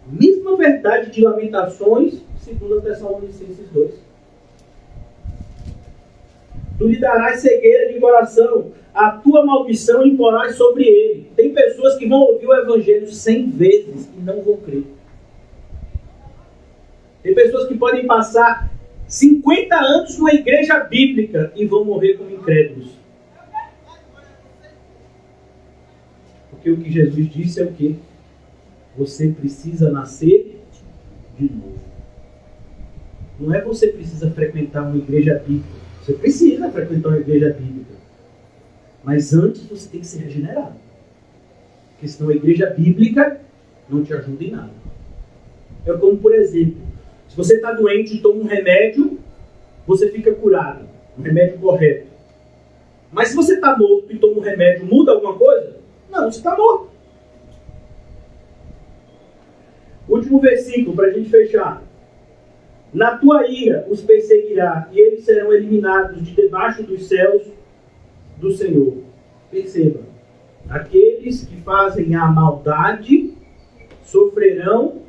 Mesma verdade de Lamentações, 2 Tessalonicenses 2. Tu lhe darás cegueira de coração, a tua maldição imporás sobre ele. Tem pessoas que vão ouvir o evangelho 100 vezes e não vão crer. Tem pessoas que podem passar 50 anos numa igreja bíblica e vão morrer como incrédulos. Porque o que Jesus disse é o quê? Você precisa nascer de novo. Não é você precisa frequentar uma igreja bíblica. Você precisa frequentar uma igreja bíblica. Mas antes você tem que ser regenerado. Porque senão a igreja bíblica não te ajuda em nada. É como, por exemplo, se você está doente e toma um remédio, você fica curado. Um remédio correto. Mas se você está morto e toma um remédio, muda alguma coisa? Não, você está morto. Último versículo para a gente fechar. Na tua ira os perseguirá e eles serão eliminados de debaixo dos céus do Senhor. Perceba, aqueles que fazem a maldade sofrerão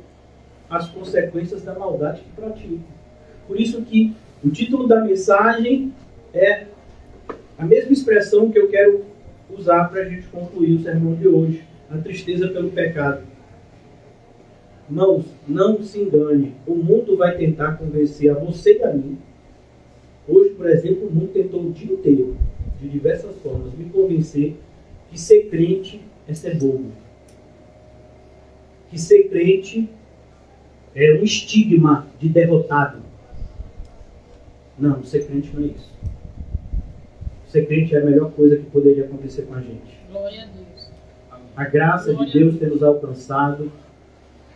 as consequências da maldade que praticam. Por isso que o título da mensagem é a mesma expressão que eu quero usar para a gente concluir o sermão de hoje. A tristeza pelo pecado. Irmãos, não se engane. O mundo vai tentar convencer a você e a mim. Hoje, por exemplo, o mundo tentou o dia inteiro, de diversas formas, me convencer que ser crente é ser bobo. Que ser crente é um estigma de derrotado. Não, ser crente não é isso. Ser crente é a melhor coisa que poderia acontecer com a gente. Glória a Deus. A graça de Deus ter nos alcançado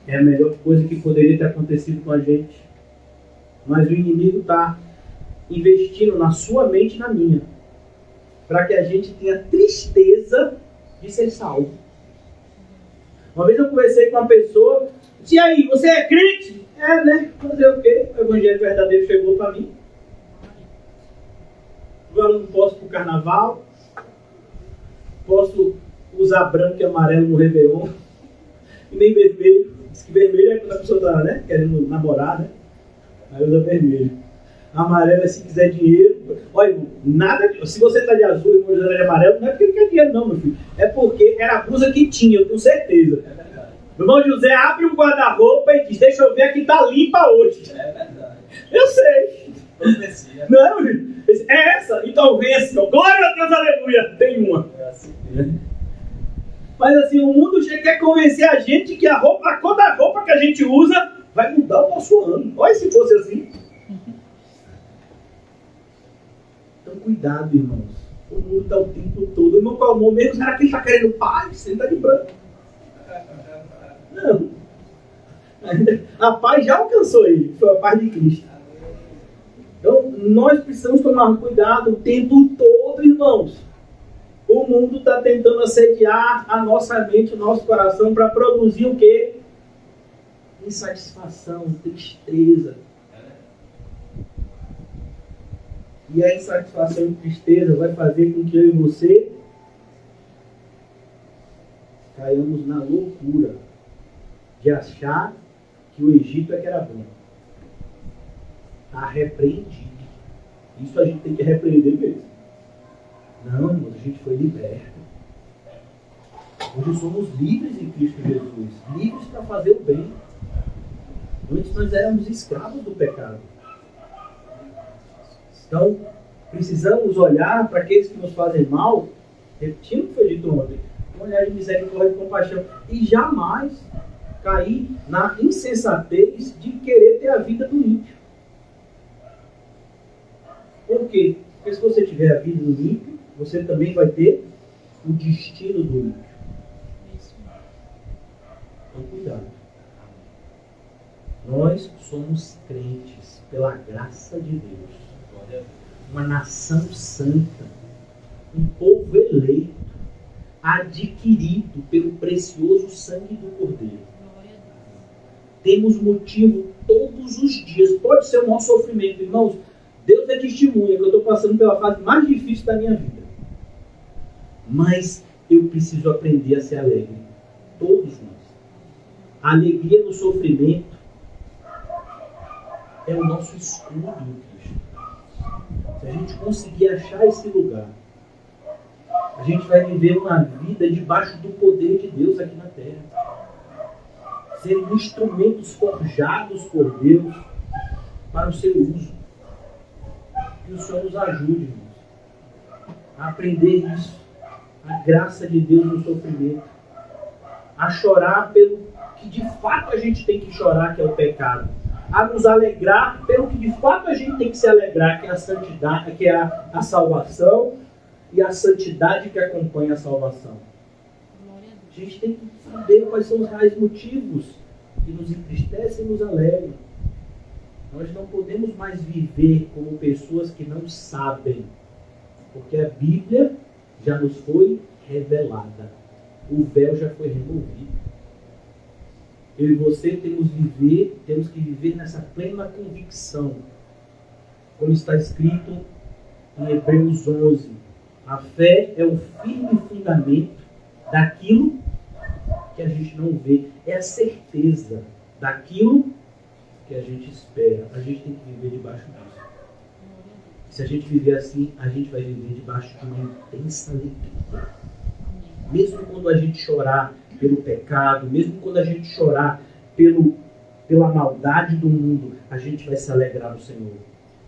é a melhor coisa que poderia ter acontecido com a gente. Mas o inimigo está investindo na sua mente e na minha, para que a gente tenha tristeza de ser salvo. Uma vez eu conversei com uma pessoa, disse: e aí, você é crente? É, né? Fazer o quê? O evangelho verdadeiro chegou para mim. Agora eu não posso ir para o carnaval, posso usar branco e amarelo no Réveillon, e nem vermelho. Diz que vermelho é quando a pessoa está, né, querendo namorar, né? Aí usa vermelho. Amarelo é se quiser dinheiro. Olha, nada. Se você está de azul e você está de amarelo, não é porque não quer dinheiro, não, meu filho. É porque era a blusa que tinha, eu tenho certeza. Meu irmão José abre um guarda-roupa e diz: deixa eu ver, aqui tá limpa hoje. É verdade. Eu sei. Profecia. Não, meu filho. É essa? Então vem assim, ó. Glória a Deus, aleluia. Tem uma. É assim. Mas assim, o mundo quer convencer a gente que a cor da roupa que a gente usa vai mudar o nosso ano. Olha, se fosse assim. Então, cuidado, irmãos. O mundo está o tempo todo. Irmão, qual é o momento? Será que ele está querendo paz? Ele está de branco. Não. A paz já alcançou ele. Foi a paz de Cristo. Então, nós precisamos tomar cuidado o tempo todo, irmãos. O mundo está tentando assediar a nossa mente, o nosso coração, para produzir o quê? Insatisfação, tristeza. E a insatisfação e tristeza vai fazer com que eu e você caiamos na loucura de achar que o Egito é que era bom. Está repreendido. Isso a gente tem que repreender mesmo. Não, mas a gente foi liberto. Hoje somos livres em Cristo Jesus. Livres para fazer o bem. Antes nós éramos escravos do pecado. Então, precisamos olhar para aqueles que nos fazem mal, repetindo o que foi dito ontem, um olhar de misericórdia e compaixão, e jamais cair na insensatez de querer ter a vida do ímpio. Por quê? Porque se você tiver a vida do ímpio, você também vai ter o destino do ímpio. Então, cuidado. Nós somos crentes pela graça de Deus. Uma nação santa, um povo eleito, adquirido pelo precioso sangue do Cordeiro. Temos motivo todos os dias. Pode ser o nosso sofrimento, irmãos. Deus é testemunha que eu estou passando pela fase mais difícil da minha vida. Mas eu preciso aprender a ser alegre. Todos nós. A alegria no sofrimento é o nosso escudo em Cristo. Se a gente conseguir achar esse lugar, a gente vai viver uma vida debaixo do poder de Deus aqui na terra. Ser instrumentos forjados por Deus para o seu uso. Que o Senhor nos ajude, irmãos, a aprender isso. A graça de Deus no sofrimento. A chorar pelo que de fato a gente tem que chorar, que é o pecado. A nos alegrar pelo que de fato a gente tem que se alegrar, que é a santidade, que é a salvação e a santidade que acompanha a salvação. A gente tem que saber quais são os reais motivos que nos entristecem e nos alegram. Nós não podemos mais viver como pessoas que não sabem, porque a Bíblia já nos foi revelada. O véu já foi removido. Eu e você temos que viver nessa plena convicção. Como está escrito em Hebreus 11. A fé é o firme fundamento daquilo que a gente não vê. É a certeza daquilo que a gente espera. A gente tem que viver debaixo disso. Se a gente viver assim, a gente vai viver debaixo de uma intensa alegria. Mesmo quando a gente chorar pelo pecado, mesmo quando a gente chorar pela maldade do mundo, a gente vai se alegrar no Senhor.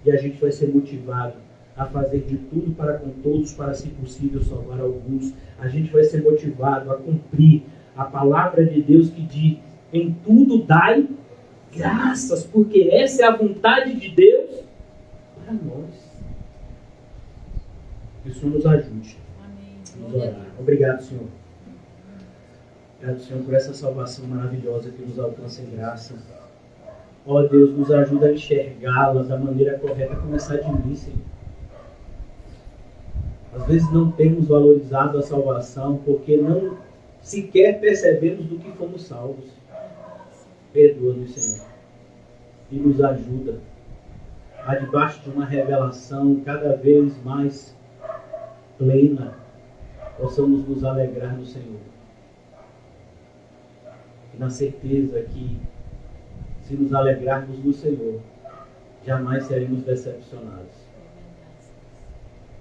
E a gente vai ser motivado a fazer de tudo para com todos, para, se possível, salvar alguns. A gente vai ser motivado a cumprir a palavra de Deus que diz: em tudo dai graças, porque essa é a vontade de Deus para nós. Que o Senhor nos ajude. Vamos orar. Obrigado, Senhor. Obrigado, Senhor, por essa salvação maravilhosa que nos alcança em graça. Ó Deus, nos ajuda a enxergá-la da maneira correta, a começar de mim, Senhor. Às vezes não temos valorizado a salvação porque não sequer percebemos do que fomos salvos. Perdoa-nos, Senhor. E nos ajuda a, debaixo de uma revelação cada vez mais plena, possamos nos alegrar no Senhor. E na certeza que, se nos alegrarmos no Senhor, jamais seremos decepcionados.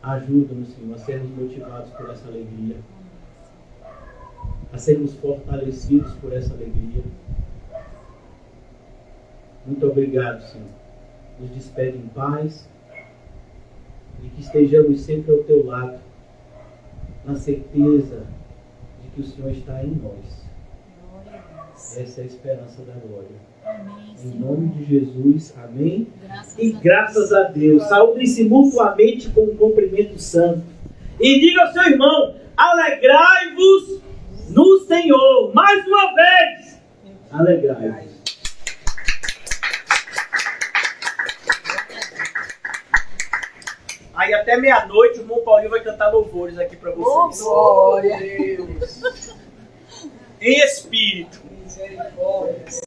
Ajuda-nos, Senhor, a sermos motivados por essa alegria, a sermos fortalecidos por essa alegria. Muito obrigado, Senhor. Nos despede em paz e que estejamos sempre ao teu lado, na certeza de que o Senhor está em nós. Essa é a esperança da glória. Amém, Em nome de Jesus, amém. Graças Graças a Deus. Saúdem-se mutuamente com um cumprimento santo. E diga ao seu irmão: alegrai-vos no Senhor. Mais uma vez, alegrai-vos. Aí até meia-noite o irmão Paulinho vai cantar louvores aqui para vocês. Glória a Deus. Em espírito. Misericórdia.